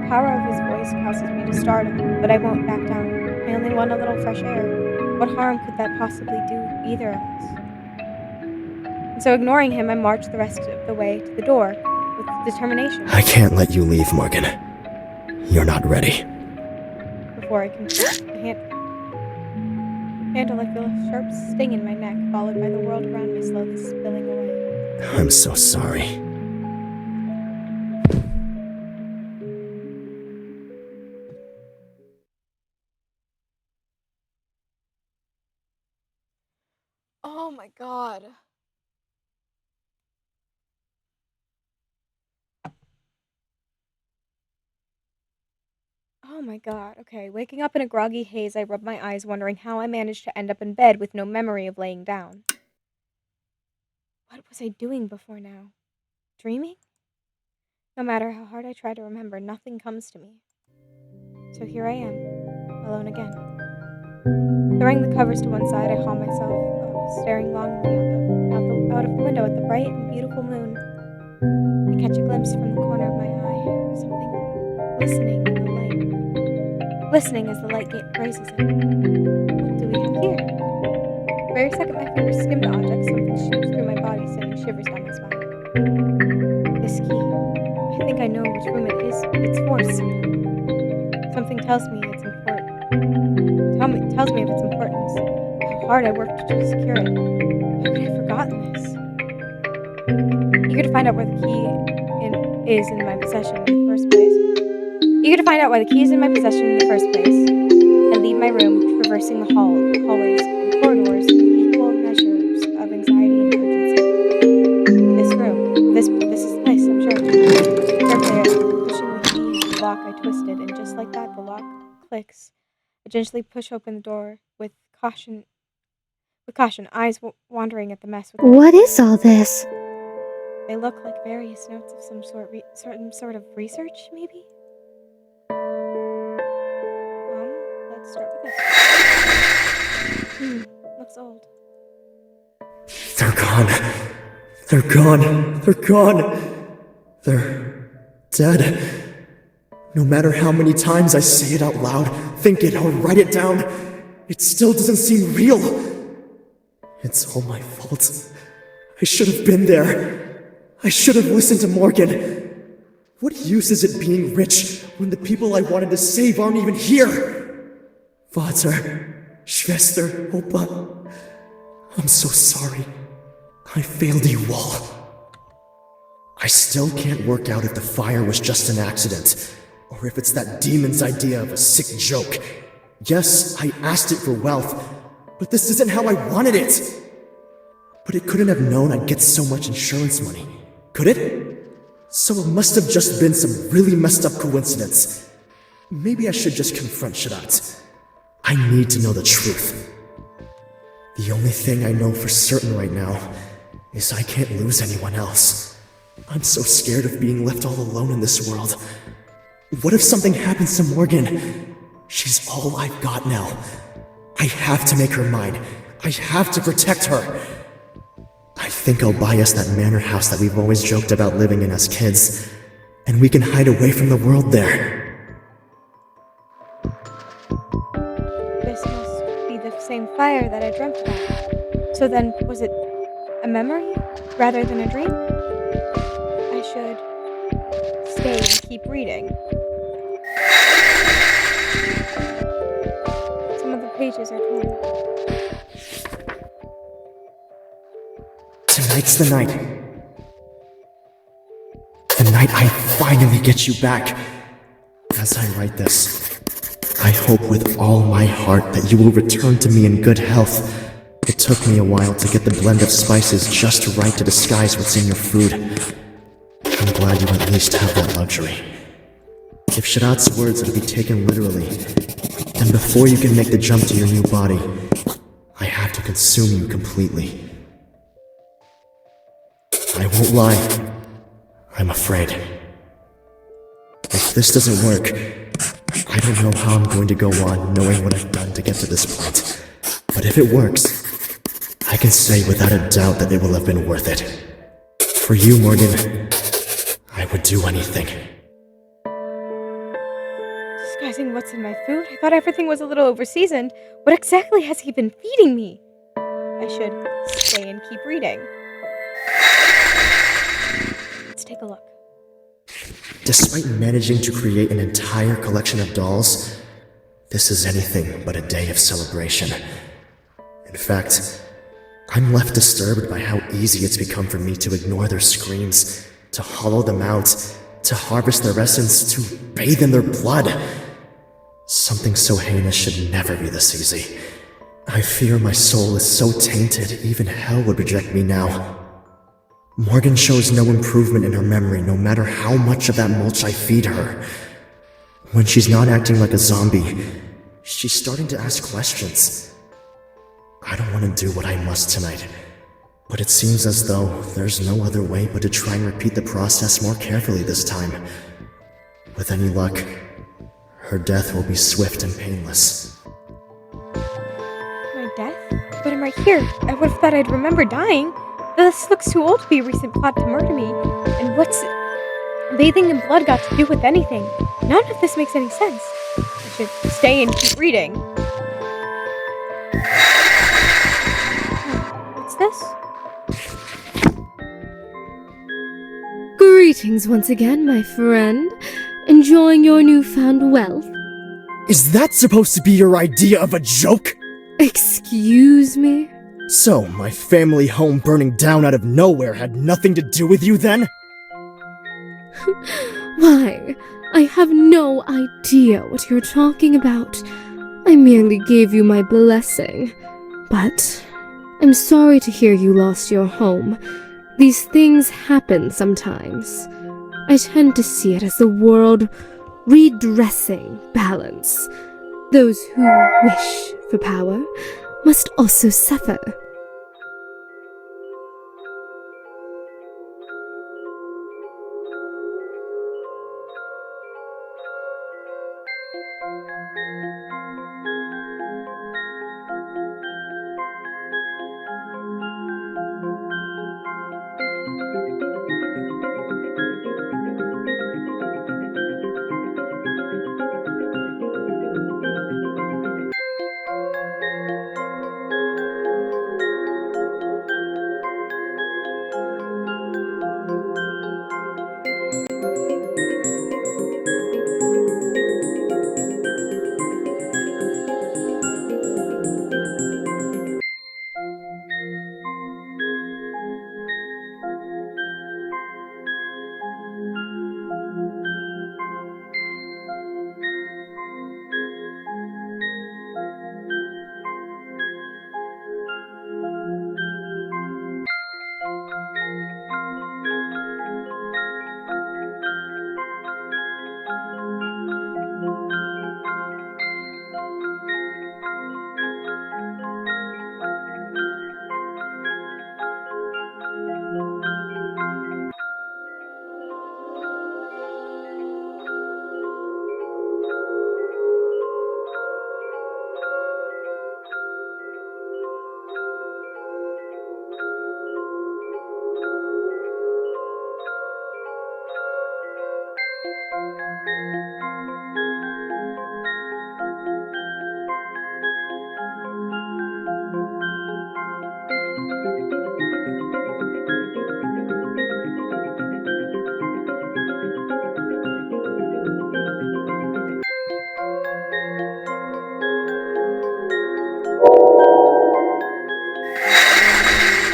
Power of his voice causes me to startle, but I won't back down. I only want a little fresh air. What harm could that possibly do either of us? And so ignoring him, I march the rest of the way to the door with determination. I can't let you leave, Morgan. You're not ready. Before I can handle, I feel a sharp sting in my neck, followed by the world around me slowly spilling away. I'm so sorry. Oh my god. Oh my god. Okay, waking up in a groggy haze, I rub my eyes, wondering how I managed to end up in bed with no memory of laying down. What was I doing before now? Dreaming? No matter how hard I try to remember, nothing comes to me. So here I am, alone again. Throwing the covers to one side, I haul myself up, staring longingly out of the window at the bright and beautiful moon. I catch a glimpse from the corner of my eye, something glistening in the light. Glistening as the light grazes it. What do we have here? The very second my fingers skim the object, something shoots through my body, sending shivers down my spine. This key. I think I know which room it is. It's forced somehow. Something tells me it's important. Tells me of its importance. How hard I worked to secure it. How could I have forgotten this? Eager to find out where the key is in my possession in the first place. Eager to find out why the key is in my possession in the first place. I leave my room, traversing the hallways and corridors with equal measures of anxiety and urgency. This room. This is the place, I'm sure. Carefully, pushing the key into the lock, I twisted, and just like that, the lock clicks. I gently push open the door with caution with caution, eyes wandering at the mess. With What is all this? They look like various notes of some sort of research, maybe? Let's start with this. Looks old. They're gone. They're gone. They're gone. They're dead. No matter how many times I say it out loud, think it, or write it down, it still doesn't seem real. It's all my fault. I should have been there. I should have listened to Morgan. What use is it being rich when the people I wanted to save aren't even here? Vater, Schwester, Opa, I'm so sorry. I failed you all. I still can't work out if the fire was just an accident, or if it's that demon's idea of a sick joke. Yes, I asked it for wealth, but this isn't how I wanted it. But it couldn't have known I'd get so much insurance money, could it? So it must have just been some really messed up coincidence. Maybe I should just confront Shadat. I need to know the truth. The only thing I know for certain right now is I can't lose anyone else. I'm so scared of being left all alone in this world. What if something happens to Morgan? She's all I've got now. I have to make her mine. I have to protect her. I think I'll buy us that manor house that we've always joked about living in as kids, and we can hide away from the world there. This must be the same fire that I dreamt about. So then, was it a memory rather than a dream? I should stay and keep reading. Some of the pages are torn. Tonight's the night. The night I finally get you back. As I write this, I hope with all my heart that you will return to me in good health. It took me a while to get the blend of spices just right to disguise what's in your food. I'm glad you at least have that luxury. If Shadat's words are to be taken literally, then before you can make the jump to your new body, I have to consume you completely. I won't lie. I'm afraid. If this doesn't work, I don't know how I'm going to go on knowing what I've done to get to this point. But if it works, I can say without a doubt that it will have been worth it. For you, Morgan, I would do anything. Disguising what's in my food? I thought everything was a little overseasoned. What exactly has he been feeding me? I should stay and keep reading. Let's take a look. Despite managing to create an entire collection of dolls, this is anything but a day of celebration. In fact, I'm left disturbed by how easy it's become for me to ignore their screams, to hollow them out, to harvest their essence, to bathe in their blood. Something so heinous should never be this easy. I fear my soul is so tainted, even hell would reject me now. Morgan shows no improvement in her memory, no matter how much of that mulch I feed her. When she's not acting like a zombie, she's starting to ask questions. I don't want to do what I must tonight, but it seems as though there's no other way but to try and repeat the process more carefully this time. With any luck, her death will be swift and painless. My death? But I'm right here. I would have thought I'd remember dying. This looks too old to be a recent plot to murder me. And what's bathing in blood got to do with anything? None of this makes any sense. I should stay and keep reading. What's this? Greetings once again, my friend. Enjoying your newfound wealth? Is that supposed to be your idea of a joke? Excuse me? So, my family home burning down out of nowhere had nothing to do with you then? Why, I have no idea what you're talking about. I merely gave you my blessing. But I'm sorry to hear you lost your home. These things happen sometimes. I tend to see it as the world redressing balance. Those who wish for power must also suffer.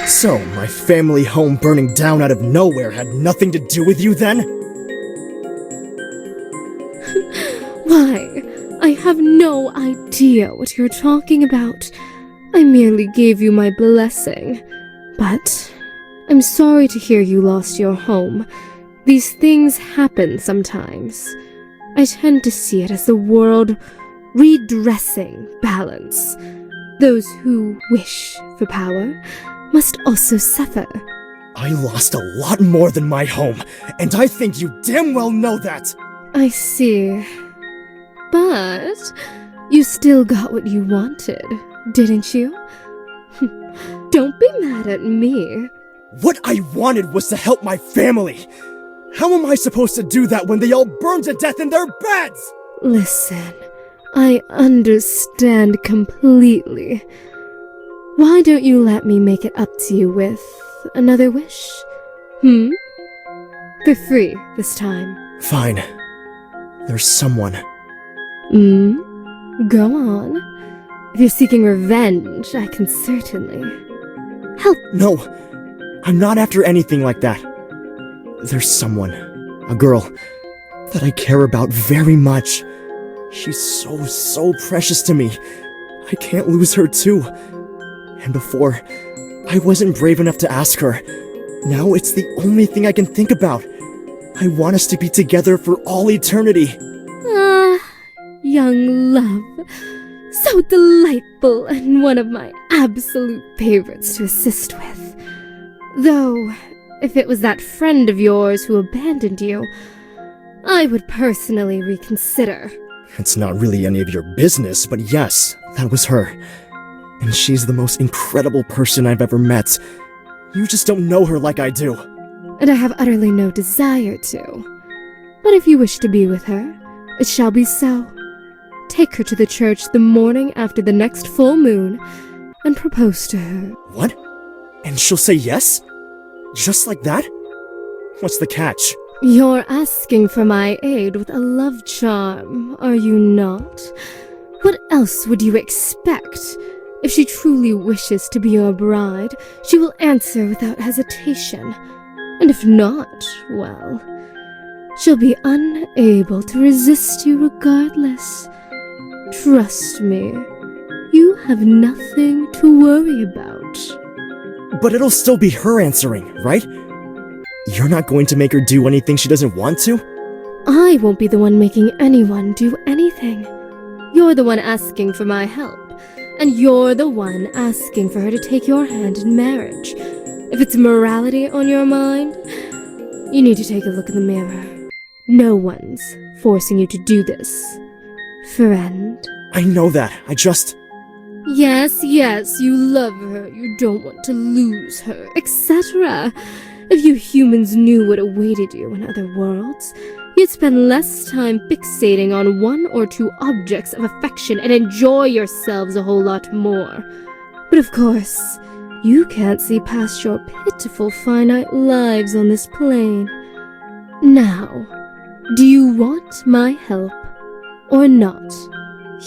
So, my family home burning down out of nowhere had nothing to do with you then? Why, I have no idea what you're talking about. I merely gave you my blessing. But I'm sorry to hear you lost your home. These things happen sometimes. I tend to see it as the world redressing balance. Those who wish for power must also suffer. I lost a lot more than my home, and I think you damn well know that! I see. But you still got what you wanted, didn't you? Don't be mad at me. What I wanted was to help my family! How am I supposed to do that when they all burn to death in their beds? Listen, I understand completely. Why don't you let me make it up to you with another wish? For free this time. Fine. There's someone. Go on. If you're seeking revenge, I can certainly help. No, I'm not after anything like that. There's someone, a girl, that I care about very much. She's so precious to me. I can't lose her too. And before, I wasn't brave enough to ask her. Now it's the only thing I can think about. I want us to be together for all eternity. Young love. So delightful and one of my absolute favorites to assist with. Though, if it was that friend of yours who abandoned you, I would personally reconsider. It's not really any of your business, but yes, that was her. And she's the most incredible person I've ever met. You just don't know her like I do. And I have utterly no desire to. But if you wish to be with her, it shall be so. Take her to the church the morning after the next full moon and propose to her. What? And she'll say yes? Just like that? What's the catch? You're asking for my aid with a love charm, are you not? What else would you expect? If she truly wishes to be your bride, she will answer without hesitation. And if not, well, she'll be unable to resist you regardless. Trust me, you have nothing to worry about. But it'll still be her answering, right? You're not going to make her do anything she doesn't want to? I won't be the one making anyone do anything. You're the one asking for my help, And you're the one asking for her to take your hand in marriage. If it's morality on your mind, you need to take a look in the mirror. No one's forcing you to do this, friend. I know that. I just... Yes, you love her, you don't want to lose her, etc. If you humans knew what awaited you in other worlds, you'd spend less time fixating on one or two objects of affection and enjoy yourselves a whole lot more. But of course, you can't see past your pitiful finite lives on this plane. Now, do you want my help or not,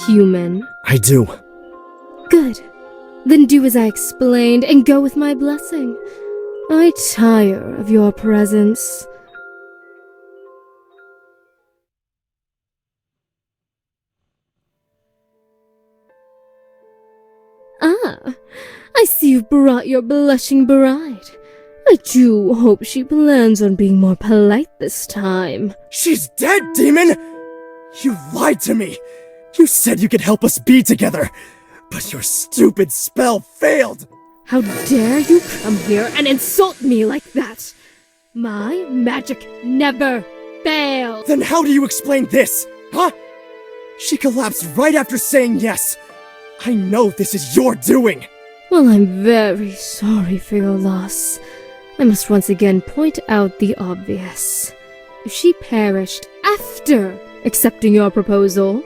human? I do. Good. Then do as I explained and go with my blessing. I tire of your presence. Ah, I see you've brought your blushing bride. I do hope she plans on being more polite this time. She's dead, demon! You lied to me! You said you could help us be together, but your stupid spell failed! How dare you come here and insult me like that? My magic never fails. Then how do you explain this, huh? She collapsed right after saying yes. I know this is your doing. Well, I'm very sorry for your loss. I must once again point out the obvious. If she perished after accepting your proposal,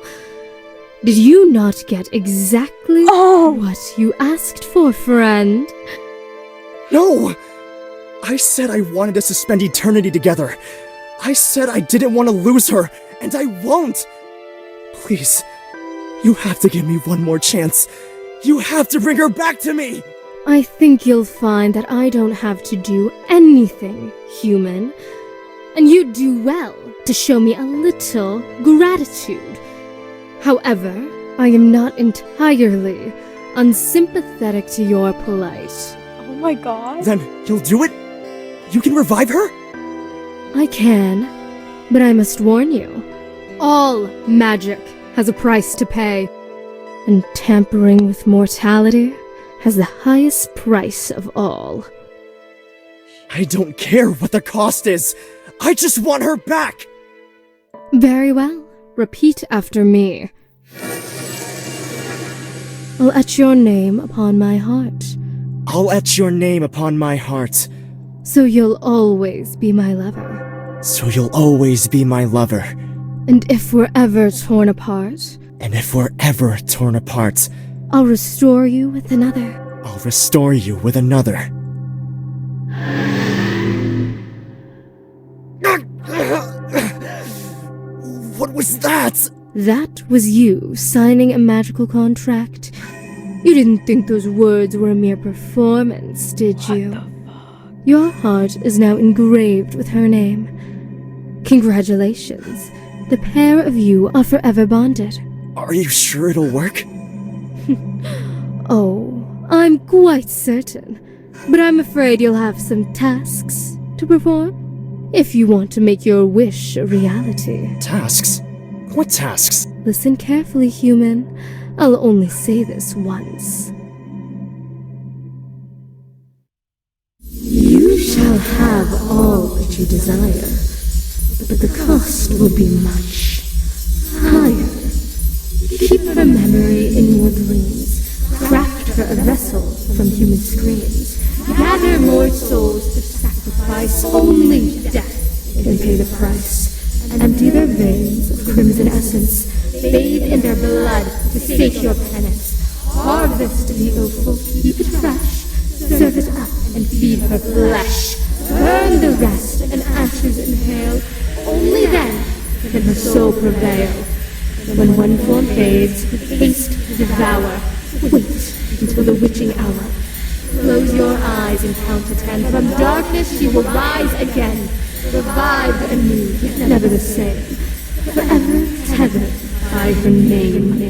did you not get exactly what you asked for, friend? No! I said I wanted us to spend eternity together. I said I didn't want to lose her, and I won't! Please, you have to give me one more chance. You have to bring her back to me! I think you'll find that I don't have to do anything, human. And you do well to show me a little gratitude. However, I am not entirely unsympathetic to your plight. Oh my god. Then you'll do it? You can revive her? I can, but I must warn you. All magic has a price to pay, and tampering with mortality has the highest price of all. I don't care what the cost is. I just want her back! Very well. Repeat after me. I'll etch your name upon my heart. I'll etch your name upon my heart. So you'll always be my lover. So you'll always be my lover. And if we're ever torn apart, And if we're ever torn apart, I'll restore you with another. I'll restore you with another. What was that? That was you signing a magical contract. You didn't think those words were a mere performance, did you? Your heart is now engraved with her name. Congratulations. The pair of you are forever bonded. Are you sure it'll work? Oh, I'm quite certain. But I'm afraid you'll have some tasks to perform if you want to make your wish a reality. Tasks? What tasks? Listen carefully, human. I'll only say this once. You shall have all that you desire, but the cost will be much higher. Keep her memory in your dreams. Craft her a vessel from human screams. Gather more souls to sacrifice. Only death can pay the price. Empty their veins of crimson essence. Bathe in their blood to sate your penance. Harvest the offal, keep it fresh. Serve it up and feed her flesh. Burn the rest and ashes inhale. Only then can her soul prevail. When one form fades, with haste to devour. Wait until the witching hour. Close your eyes and count to 10. From darkness she will rise again. Revived anew, yet never the same. Forever tethered by her name.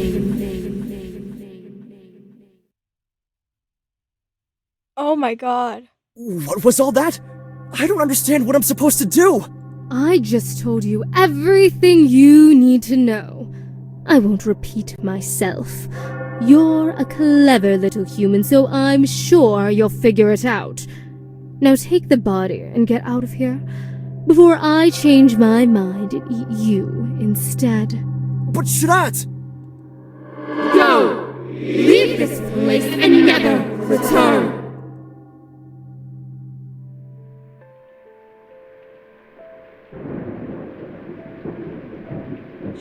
Oh my god. What was all that? I don't understand what I'm supposed to do. I just told you everything you need to know. I won't repeat myself. You're a clever little human, so I'm sure you'll figure it out. Now take the body and get out of here before I change my mind and eat you instead. But Shrat! Go! Leave this place and never return!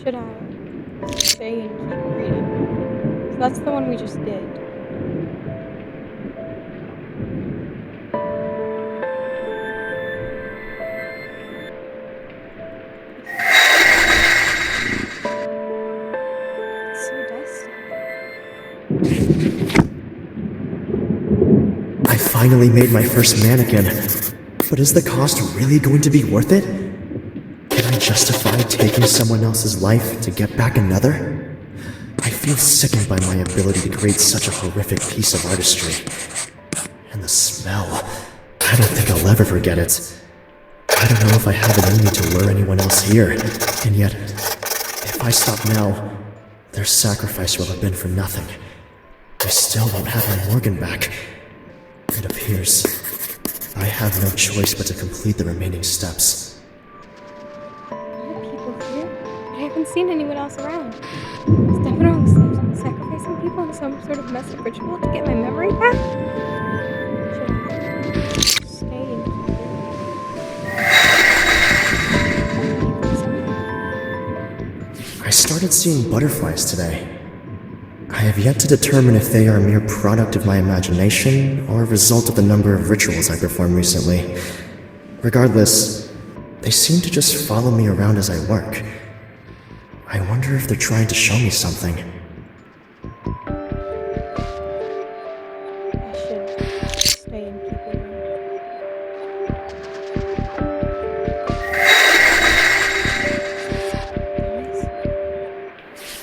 Should I stay and keep reading? So that's the one we just did. It's so dusty. I finally made my first mannequin. But is the cost really going to be worth it? Can I justify taking someone else's life to get back another? I feel sickened by my ability to create such a horrific piece of artistry. And the smell. I don't think I'll ever forget it. I don't know if I have it in me to lure anyone else here. And yet, if I stop now, their sacrifice will have been for nothing. I still won't have my Morgan back. It appears I have no choice but to complete the remaining steps. There are people here, but I haven't seen anyone else around. Is Devin sacrificing people in some sort of messy ritual to get my memory back? Should I stay and keep I started seeing butterflies today. I have yet to determine if they are a mere product of my imagination or a result of the number of rituals I performed recently. Regardless, they seem to just follow me around as I work. I wonder if they're trying to show me something. I should stay and keep reading.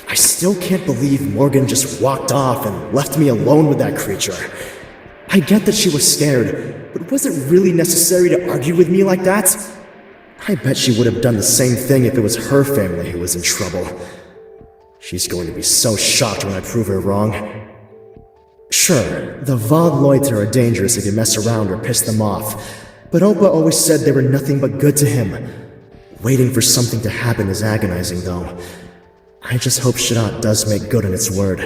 I still can't believe Morgan just walked off and left me alone with that creature. I get that she was scared, but was it really necessary to argue with me like that? I bet she would have done the same thing if it was her family who was in trouble. She's going to be so shocked when I prove her wrong. Sure, the Vodloiter are dangerous if you mess around or piss them off, but Opa always said they were nothing but good to him. Waiting for something to happen is agonizing, though. I just hope Shadot does make good on its word.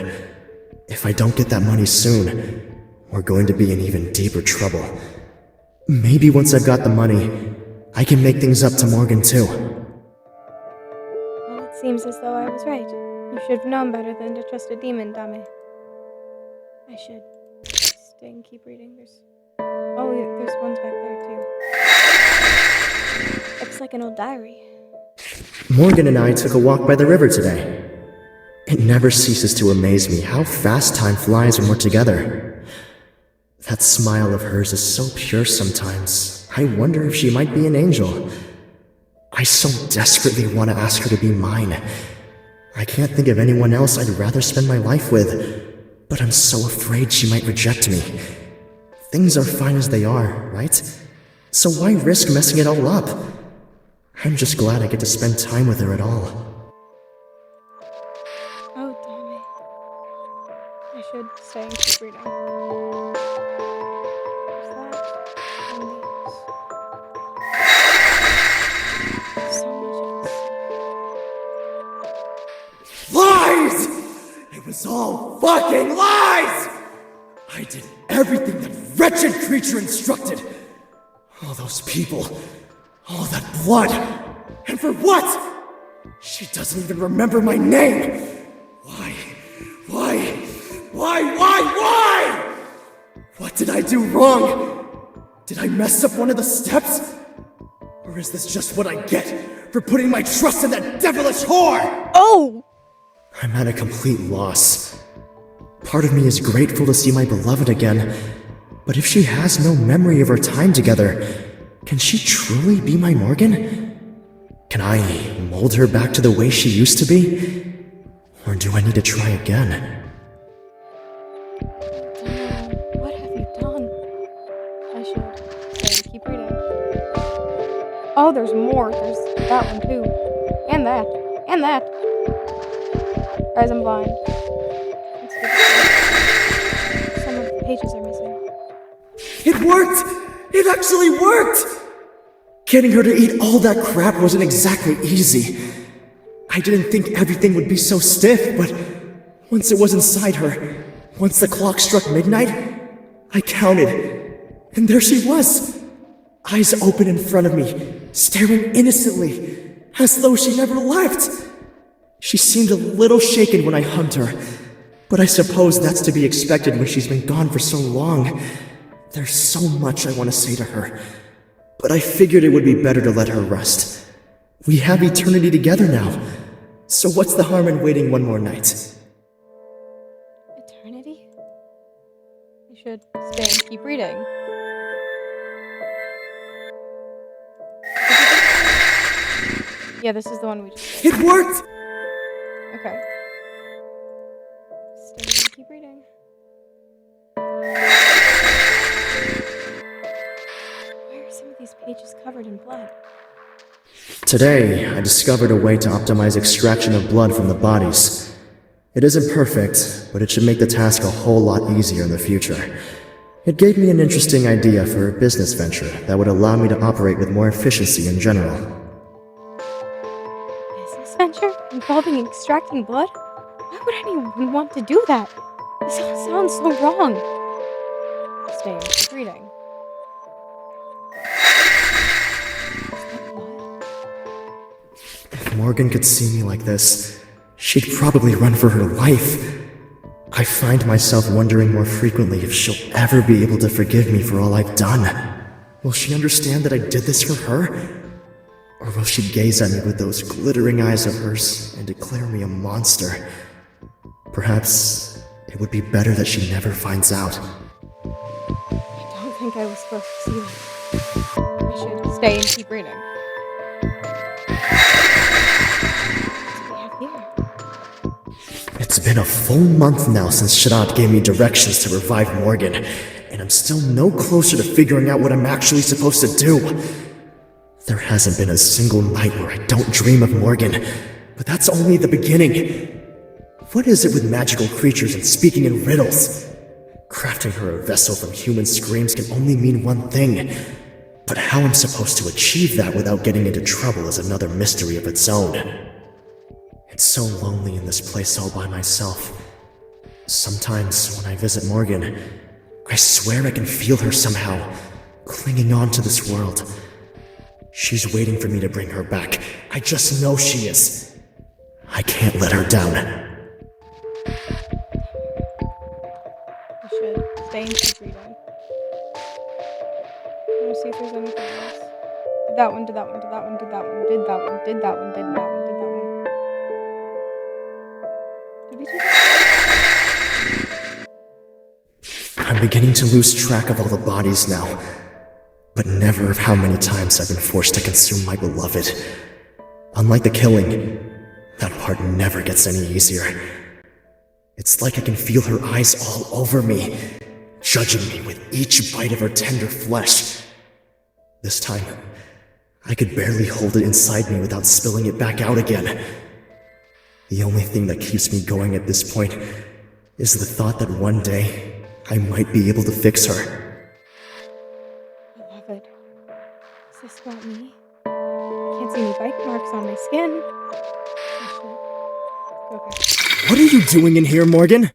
If I don't get that money soon, we're going to be in even deeper trouble. Maybe once I've got the money, I can make things up to Morgan too. Well, it seems as though I was right. You should have known better than to trust a demon, Dame. I should stay and keep reading. There's ones back there too. Looks like an old diary. Morgan and I took a walk by the river today. It never ceases to amaze me how fast time flies when we're together. That smile of hers is so pure sometimes. I wonder if she might be an angel. I so desperately want to ask her to be mine. I can't think of anyone else I'd rather spend my life with, but I'm so afraid she might reject me. Things are fine as they are, right? So why risk messing it all up? I'm just glad I get to spend time with her at all. Oh, Dame. I should stay and keep reading. There's that. And these. So much of this. Lies! It was all fucking lies! I did everything that wretched creature instructed. All those people, all that blood, and for what? She doesn't even remember my name! Why? What did I do wrong? Did I mess up one of the steps? Or is this just what I get for putting my trust in that devilish whore? Oh! I'm at a complete loss. Part of me is grateful to see my beloved again, but if she has no memory of our time together, can she truly be my Morgan? Can I mold her back to the way she used to be? Or do I need to try again? What have you done? I should stay and keep reading. Oh, there's more. There's that one too. And that. And that. Guys, I'm blind. Let's do this. pages are missing. It worked! It actually worked! Getting her to eat all that crap wasn't exactly easy. I didn't think everything would be so stiff, but once it was inside her, once the clock struck midnight, I counted, and there she was, eyes open in front of me, staring innocently, as though she never left. She seemed a little shaken when I hugged her, but I suppose that's to be expected when she's been gone for so long. There's so much I want to say to her, but I figured it would be better to let her rest. We have eternity together now, so what's the harm in waiting one more night? Eternity? You should stay and keep reading. Yeah, this is the one we just did. It worked! Okay. Stay and keep reading. Why are some of these pages covered in blood? Today, I discovered a way to optimize extraction of blood from the bodies. It isn't perfect, but it should make the task a whole lot easier in the future. It gave me an interesting idea for a business venture that would allow me to operate with more efficiency in general. Business venture involving extracting blood? Why would anyone want to do that? This all sounds so wrong. Stay and keep reading. If Morgan could see me like this, she'd probably run for her life. I find myself wondering more frequently if she'll ever be able to forgive me for all I've done. Will she understand that I did this for her? Or will she gaze at me with those glittering eyes of hers and declare me a monster? Perhaps it would be better that she never finds out. I don't think I was supposed to see that. I should stay and keep reading. What do we have here? It's been a full month now since Shadat gave me directions to revive Morgan, and I'm still no closer to figuring out what I'm actually supposed to do. There hasn't been a single night where I don't dream of Morgan, but that's only the beginning. What is it with magical creatures and speaking in riddles? Crafting her a vessel from human screams can only mean one thing, but how I'm supposed to achieve that without getting into trouble is another mystery of its own. It's so lonely in this place all by myself. Sometimes when I visit Morgan, I swear I can feel her somehow, clinging on to this world. She's waiting for me to bring her back. I just know she is. I can't let her down. I should stay and keep reading. I want to see if there's anything else. Did that one, did that one, did that one, did that one, did that one, did that one, did that one, did that one. Did we do that? I'm beginning to lose track of all the bodies now, but never of how many times I've been forced to consume my beloved. Unlike the killing, that part never gets any easier. It's like I can feel her eyes all over me, judging me with each bite of her tender flesh. This time, I could barely hold it inside me without spilling it back out again. The only thing that keeps me going at this point is the thought that one day I might be able to fix her. Beloved, is this about me? Can't see any bite marks on my skin. Okay. What are you doing in here, Morgan?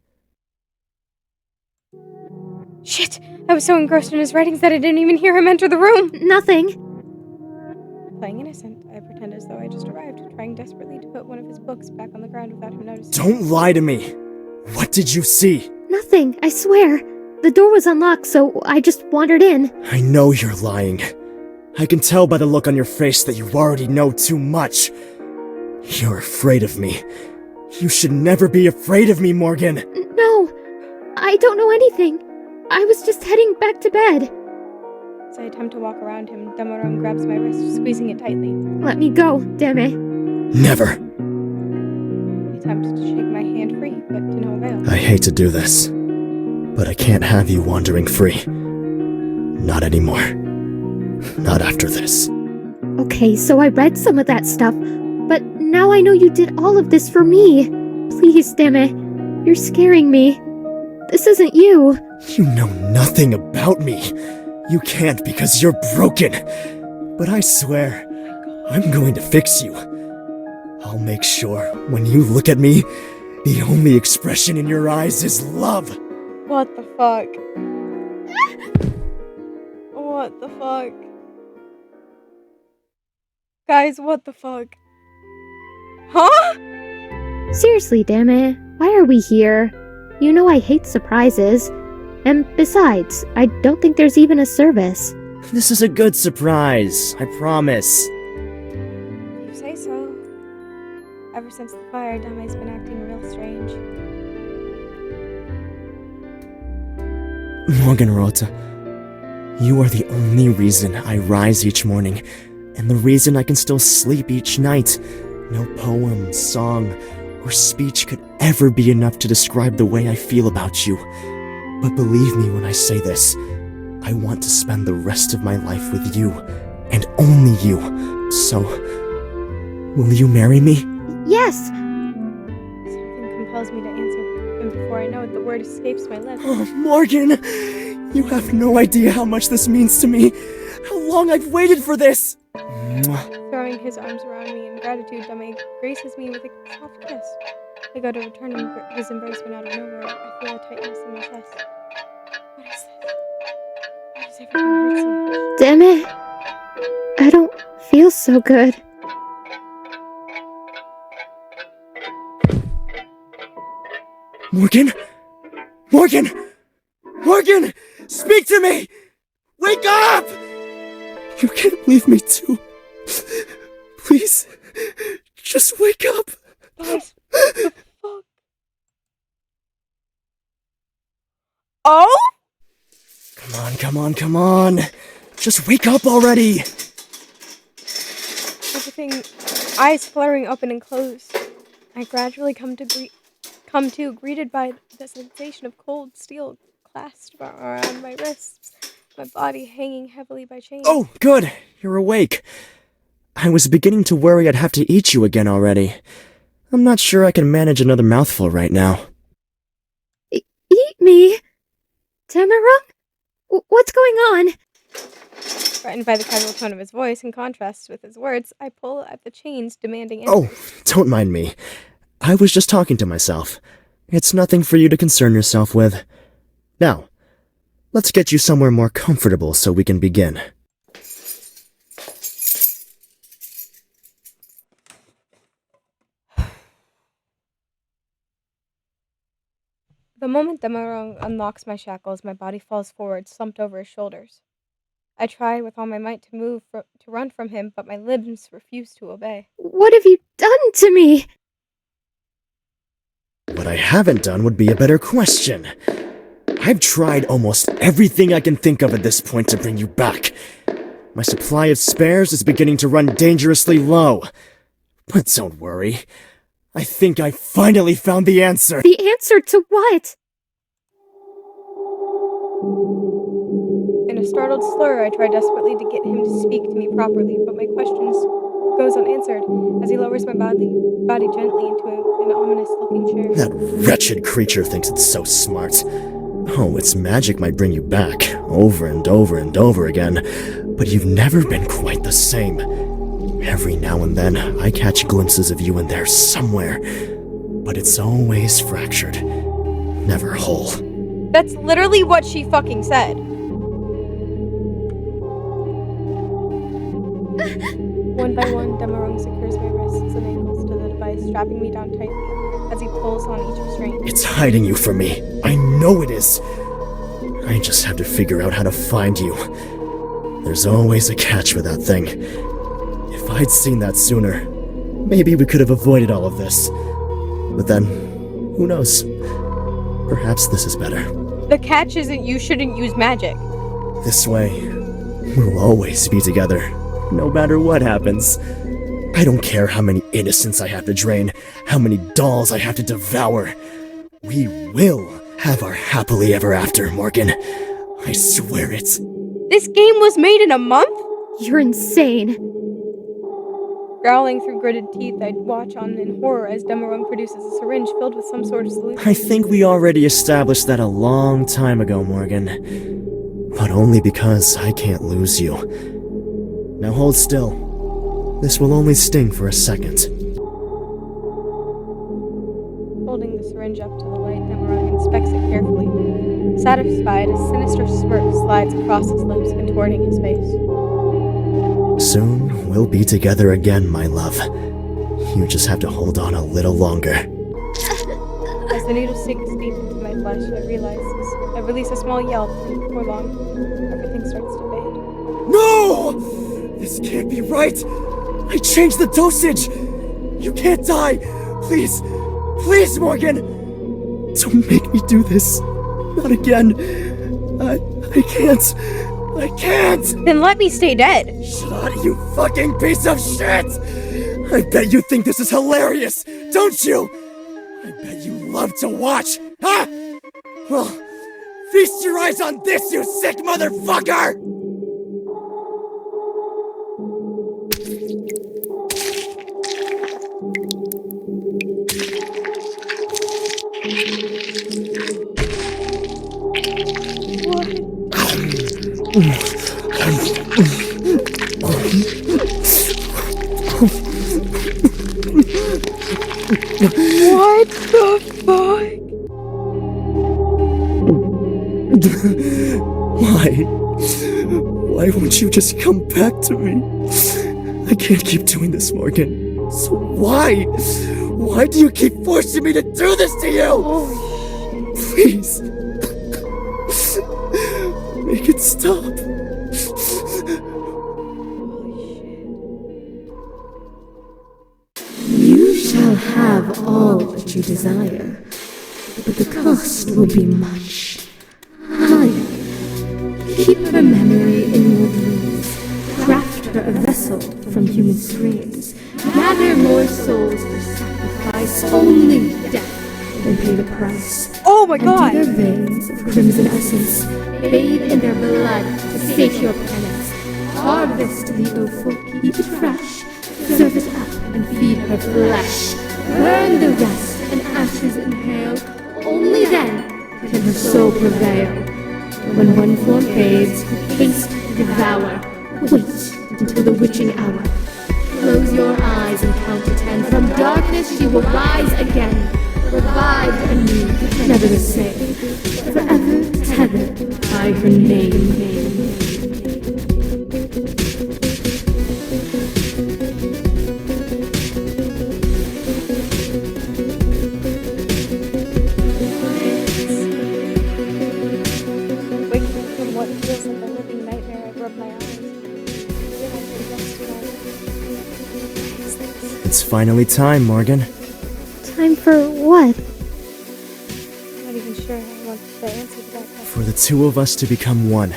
Shit! I was so engrossed in his writings that I didn't even hear him enter the room! Nothing. Playing innocent, I pretend as though I just arrived, trying desperately to put one of his books back on the ground without him noticing. Don't lie to me! What did you see? Nothing, I swear. The door was unlocked, so I just wandered in. I know you're lying. I can tell by the look on your face that you already know too much. You're afraid of me. You should never be afraid of me, Morgan. No, I don't know anything. I was just heading back to bed. As I attempt to walk around him, Demoram grabs my wrist, squeezing it tightly. Let me go, damn it. Never. I attempt to shake my hand free, but to no avail. I hate to do this, but I can't have you wandering free. Not anymore. Not after this. Okay, so I read some of that stuff, but now I know you did all of this for me. Please, damn it. You're scaring me. This isn't you. You know nothing about me. You can't because you're broken. But I swear, I'm going to fix you. I'll make sure when you look at me, the only expression in your eyes is love. What the fuck? What the fuck? Guys, what the fuck? Huh? Seriously, damn it. Why are we here? You know I hate surprises. And besides, I don't think there's even a service. This is a good surprise, I promise. You say so. Ever since the fire, Dame's been acting real strange. Morganrota, you are the only reason I rise each morning, and the reason I can still sleep each night. No poem, song, or speech could ever be enough to describe the way I feel about you. But believe me when I say this, I want to spend the rest of my life with you, and only you. So, will you marry me? Yes! Something compels me to answer, and before I know it, the word escapes my lips. Oh, Morgan! You have no idea how much this means to me. How long I've waited for this! Mwah. Throwing his arms around me in gratitude, Dame graces me with a soft kiss. I go to return his embracement out of nowhere. I feel a tightness in my chest. What is this? Why does everything hurt so much? Damn it. I don't feel so good. Morgan? Morgan! Morgan! Speak to me! Wake up! You can't leave me too. Please, just wake up. Guys, what the fuck? Oh? Come on. Just wake up already. Everything, eyes flaring open and closed. I gradually come to greeted by the sensation of cold steel clasped around my wrists, my body hanging heavily by chains. Oh, good. You're awake. I was beginning to worry I'd have to eat you again already. I'm not sure I can manage another mouthful right now. Eat me? Tamarung? What's going on? Frightened by the casual tone of his voice and contrasts with his words, I pull at the chains, demanding Oh, answers. don't mind me. I was just talking to myself. It's nothing for you to concern yourself with. Now, let's get you somewhere more comfortable so we can begin. The moment Demarong unlocks my shackles, my body falls forward, slumped over his shoulders. I try with all my might to move, to run from him, but my limbs refuse to obey. What have you done to me? What I haven't done would be a better question. I've tried almost everything I can think of at this point to bring you back. My supply of spares is beginning to run dangerously low. But don't worry. I think I finally found the answer. The answer to what? In a startled slur, I try desperately to get him to speak to me properly, but my questions goes unanswered as he lowers my body gently into an ominous-looking chair. That wretched creature thinks it's so smart. Oh, its magic might bring you back, over and over and over again, but you've never been quite the same. Every now and then, I catch glimpses of you in there somewhere, but it's always fractured, never whole. That's literally what she fucking said. One by one, Demarong secures my wrists and ankles to the device, strapping me down tightly as he pulls on each restraint. It's hiding you from me. I know it is. I just have to figure out how to find you. There's always a catch with that thing. If I'd seen that sooner, maybe we could have avoided all of this. But then, who knows? Perhaps this is better. The catch isn't you shouldn't use magic. This way, we'll always be together, no matter what happens. I don't care how many innocents I have to drain, how many dolls I have to devour. We will have our happily ever after, Morgan. I swear it. This game was made in a month? You're insane. Growling through gritted teeth, I'd watch on in horror as Demerung produces a syringe filled with some sort of solution. I think we already established that a long time ago, Morgan. But only because I can't lose you. Now hold still. This will only sting for a second. Holding the syringe up to the light, Demerung inspects it carefully. Satisfied, a sinister smirk slides across his lips, contorting his face. Soon, we'll be together again, my love. You just have to hold on a little longer. As the needle sinks deep into my flesh, I release a small yelp, and before long, everything starts to fade. No! This can't be right! I changed the dosage! You can't die! Please! Please, Morgan! Don't make me do this! Not again! I can't! I can't! Then let me stay dead! Shut, you fucking piece of shit! I bet you think this is hilarious, don't you? I bet you love to watch, huh? Well, feast your eyes on this, you sick motherfucker! What the fuck? Why won't you just come back to me? I can't keep doing this, Morgan. So why? Why do you keep forcing me to do this to you? Please. Make it stop. You shall have all that you desire, but the cost will be much higher. Keep her memory in your dreams. Craft her a vessel from human screams. Gather more souls for sacrifice. Only death can pay the price. Oh my god! Empty their veins of crimson essence. Bathe in their blood to sate your penance. Harvest the offal, keep it fresh. Serve it up and feed her flesh. Burn the rest and ashes inhale. Only then can her soul prevail. When one form fades, haste to devour. Wait until the witching hour. Close your eyes and count to 10. From darkness she will rise again. Revived anew, never the same. Forever tethered by her name. Waking from what feels like a living nightmare, I rub my eyes. Realize I lost it all. It's finally time, Morgan. Time for what? I'm not even sure I want the answer to that question. For the two of us to become one.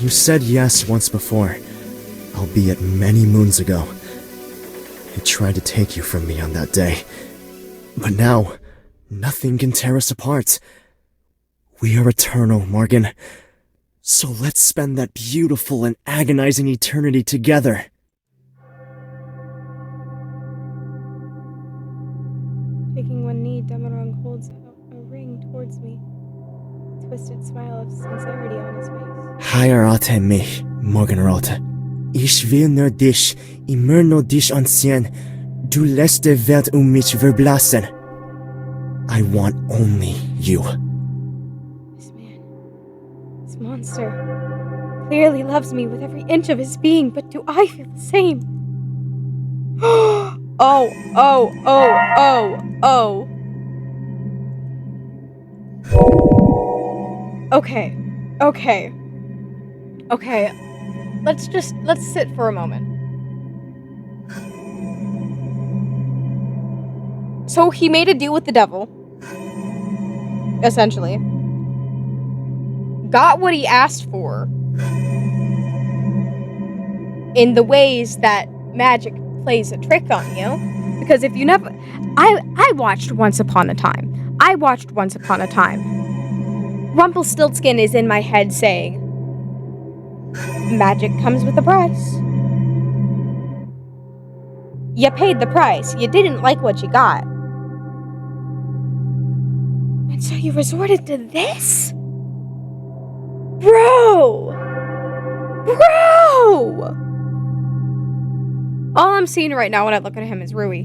You said yes once before, albeit many moons ago. I tried to take you from me on that day. But now, nothing can tear us apart. We are eternal, Morgan. So let's spend that beautiful and agonizing eternity together. Taking one knee, Demerung holds a ring towards me. A twisted smile of sincerity on his face. Heirate mich, Morgenrot. Ich will nur dich, immer nur dich ansehen. Du lässt die Welt mich verblassen. I want only you. This man, this monster, clearly loves me with every inch of his being, but do I feel the same? Oh. Okay. Let's sit for a moment. So he made a deal with the devil, essentially. Got what he asked for in the ways that magic plays a trick on you. Because if you never... I watched Once Upon a Time. Rumpelstiltskin is in my head saying, magic comes with a price. You paid the price. You didn't like what you got. And so you resorted to this? Bro! All I'm seeing right now when I look at him is Rui.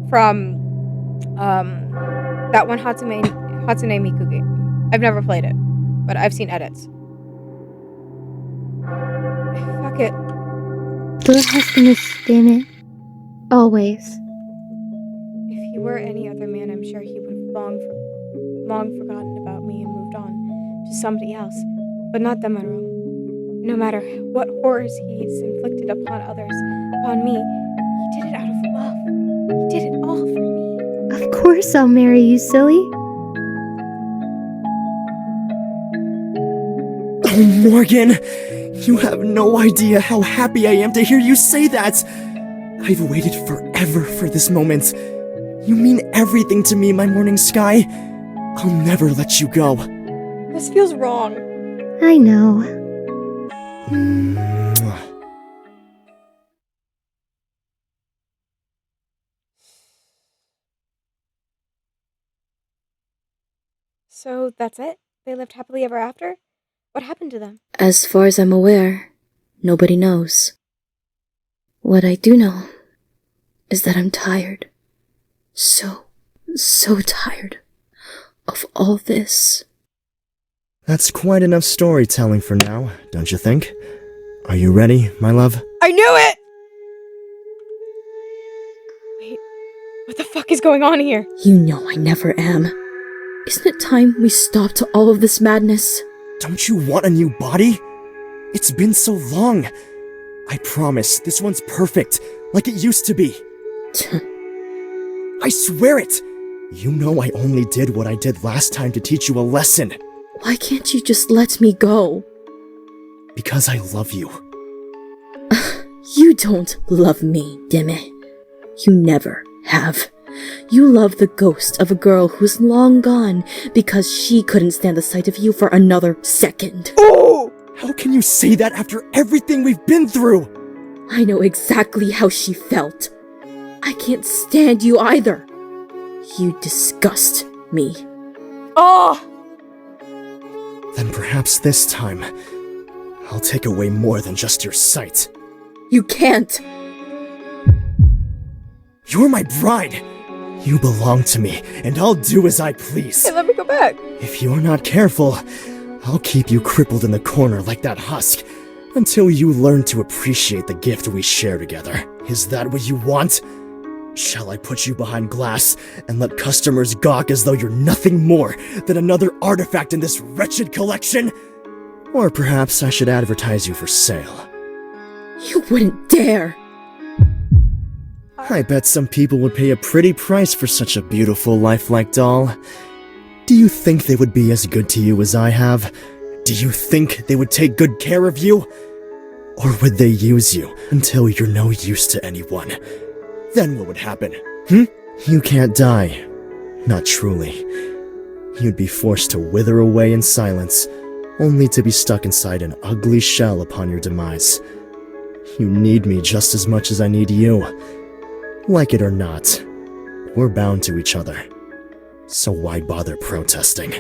From, that one Hatsune Miku game. I've never played it, but I've seen edits. Fuck it. The huskiness, damn it. Always. If he were any other man, I'm sure he would have long forgotten about me and moved on to somebody else. But not Demaro. No matter what horrors he's inflicted upon others, upon me, he did it out of love. He did it all for me. Of course I'll marry you, silly. Oh, Morgan! You have no idea how happy I am to hear you say that! I've waited forever for this moment. You mean everything to me, my morning sky. I'll never let you go. This feels wrong. I know. Mwah. So that's it? They lived happily ever after? What happened to them? As far as I'm aware, nobody knows. What I do know is that I'm tired. So tired of all this. That's quite enough storytelling for now, don't you think? Are you ready, my love? I knew it! Wait, what the fuck is going on here? You know I never am. Isn't it time we stopped all of this madness? Don't you want a new body? It's been so long. I promise, this one's perfect, like it used to be. I swear it! You know I only did what I did last time to teach you a lesson. Why can't you just let me go? Because I love you. You don't love me, Deme. You never have. You love the ghost of a girl who's long gone because she couldn't stand the sight of you for another second. Oh! How can you say that after everything we've been through? I know exactly how she felt. I can't stand you either. You disgust me. Oh! Then perhaps this time, I'll take away more than just your sight. You can't. You're my bride. You belong to me, and I'll do as I please. Hey, let me go back. If you're not careful, I'll keep you crippled in the corner like that husk until you learn to appreciate the gift we share together. Is that what you want? Shall I put you behind glass and let customers gawk as though you're nothing more than another artifact in this wretched collection? Or perhaps I should advertise you for sale. You wouldn't dare. I bet some people would pay a pretty price for such a beautiful, lifelike doll. Do you think they would be as good to you as I have? Do you think they would take good care of you? Or would they use you until you're no use to anyone? Then what would happen? You can't die. Not truly. You'd be forced to wither away in silence, only to be stuck inside an ugly shell upon your demise. You need me just as much as I need you. Like it or not, we're bound to each other. So why bother protesting?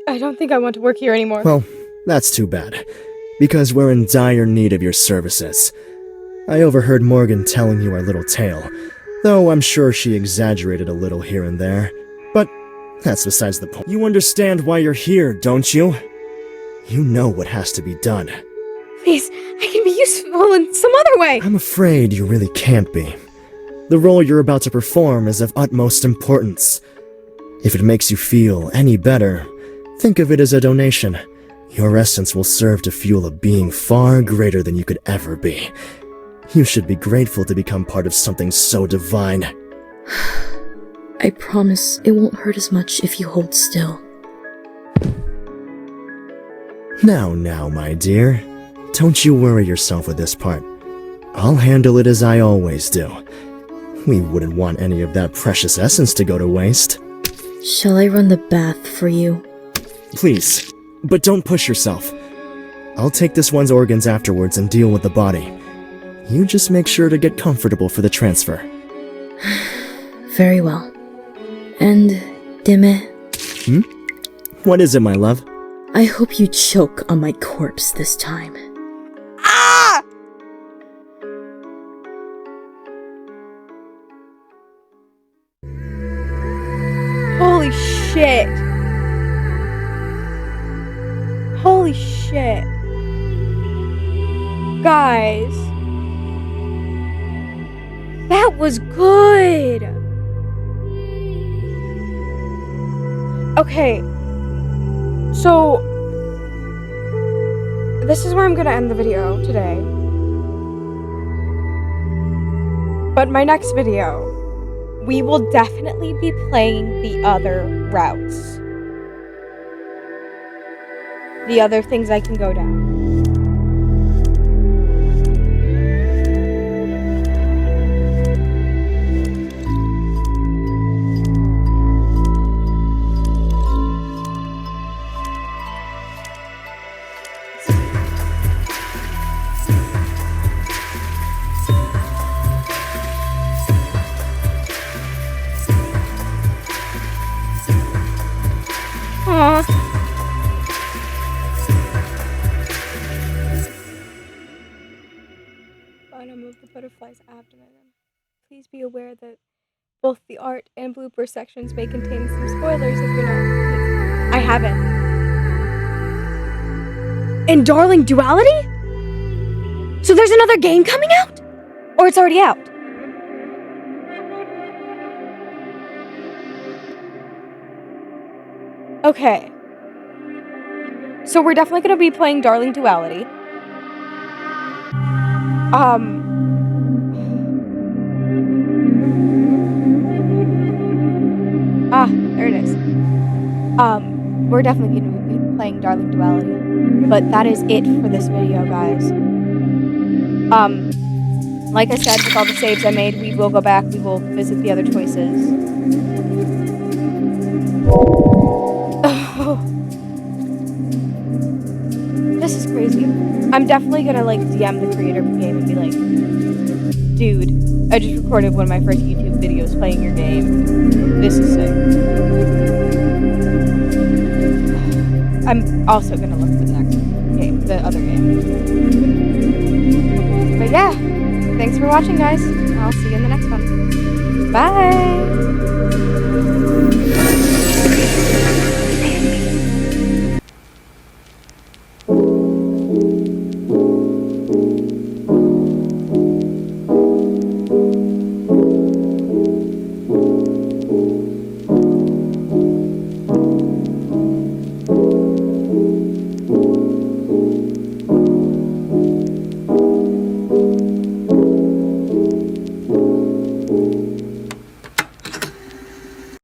I don't think I want to work here anymore. Well, that's too bad, because we're in dire need of your services. I overheard Morgan telling you our little tale, though I'm sure she exaggerated a little here and there. But that's besides the point. You understand why you're here, don't you? You know what has to be done. Please, I can be useful in some other way. I'm afraid you really can't be. The role you're about to perform is of utmost importance. If it makes you feel any better, think of it as a donation. Your essence will serve to fuel a being far greater than you could ever be. You should be grateful to become part of something so divine. I promise it won't hurt as much if you hold still. Now, my dear. Don't you worry yourself with this part. I'll handle it as I always do. We wouldn't want any of that precious essence to go to waste. Shall I run the bath for you? Please, but don't push yourself. I'll take this one's organs afterwards and deal with the body. You just make sure to get comfortable for the transfer. Very well. And, Dime, What is it, my love? I hope you choke on my corpse this time. Ah! Holy shit. Holy shit. Guys. That was good. Okay. So, this is where I'm gonna end the video today. But my next video, we will definitely be playing the other routes. The other things I can go down. Aww. Bottom of the butterfly's abdomen. Please be aware that both the art and blooper sections may contain some spoilers if you're not. I haven't. And Darling Duality? So there's another game coming out? Or it's already out? Okay. So we're definitely going to be playing Darling Duality. There it is. We're definitely going to be playing Darling Duality. But that is it for this video, guys. Like I said, with all the saves I made, we will go back, we will visit the other choices. This is crazy. I'm definitely gonna DM the creator of the game and be like, dude, I just recorded one of my first YouTube videos playing your game. This is sick. I'm also gonna look for the next game, the other game. But yeah, thanks for watching, guys. I'll see you in the next one. Bye!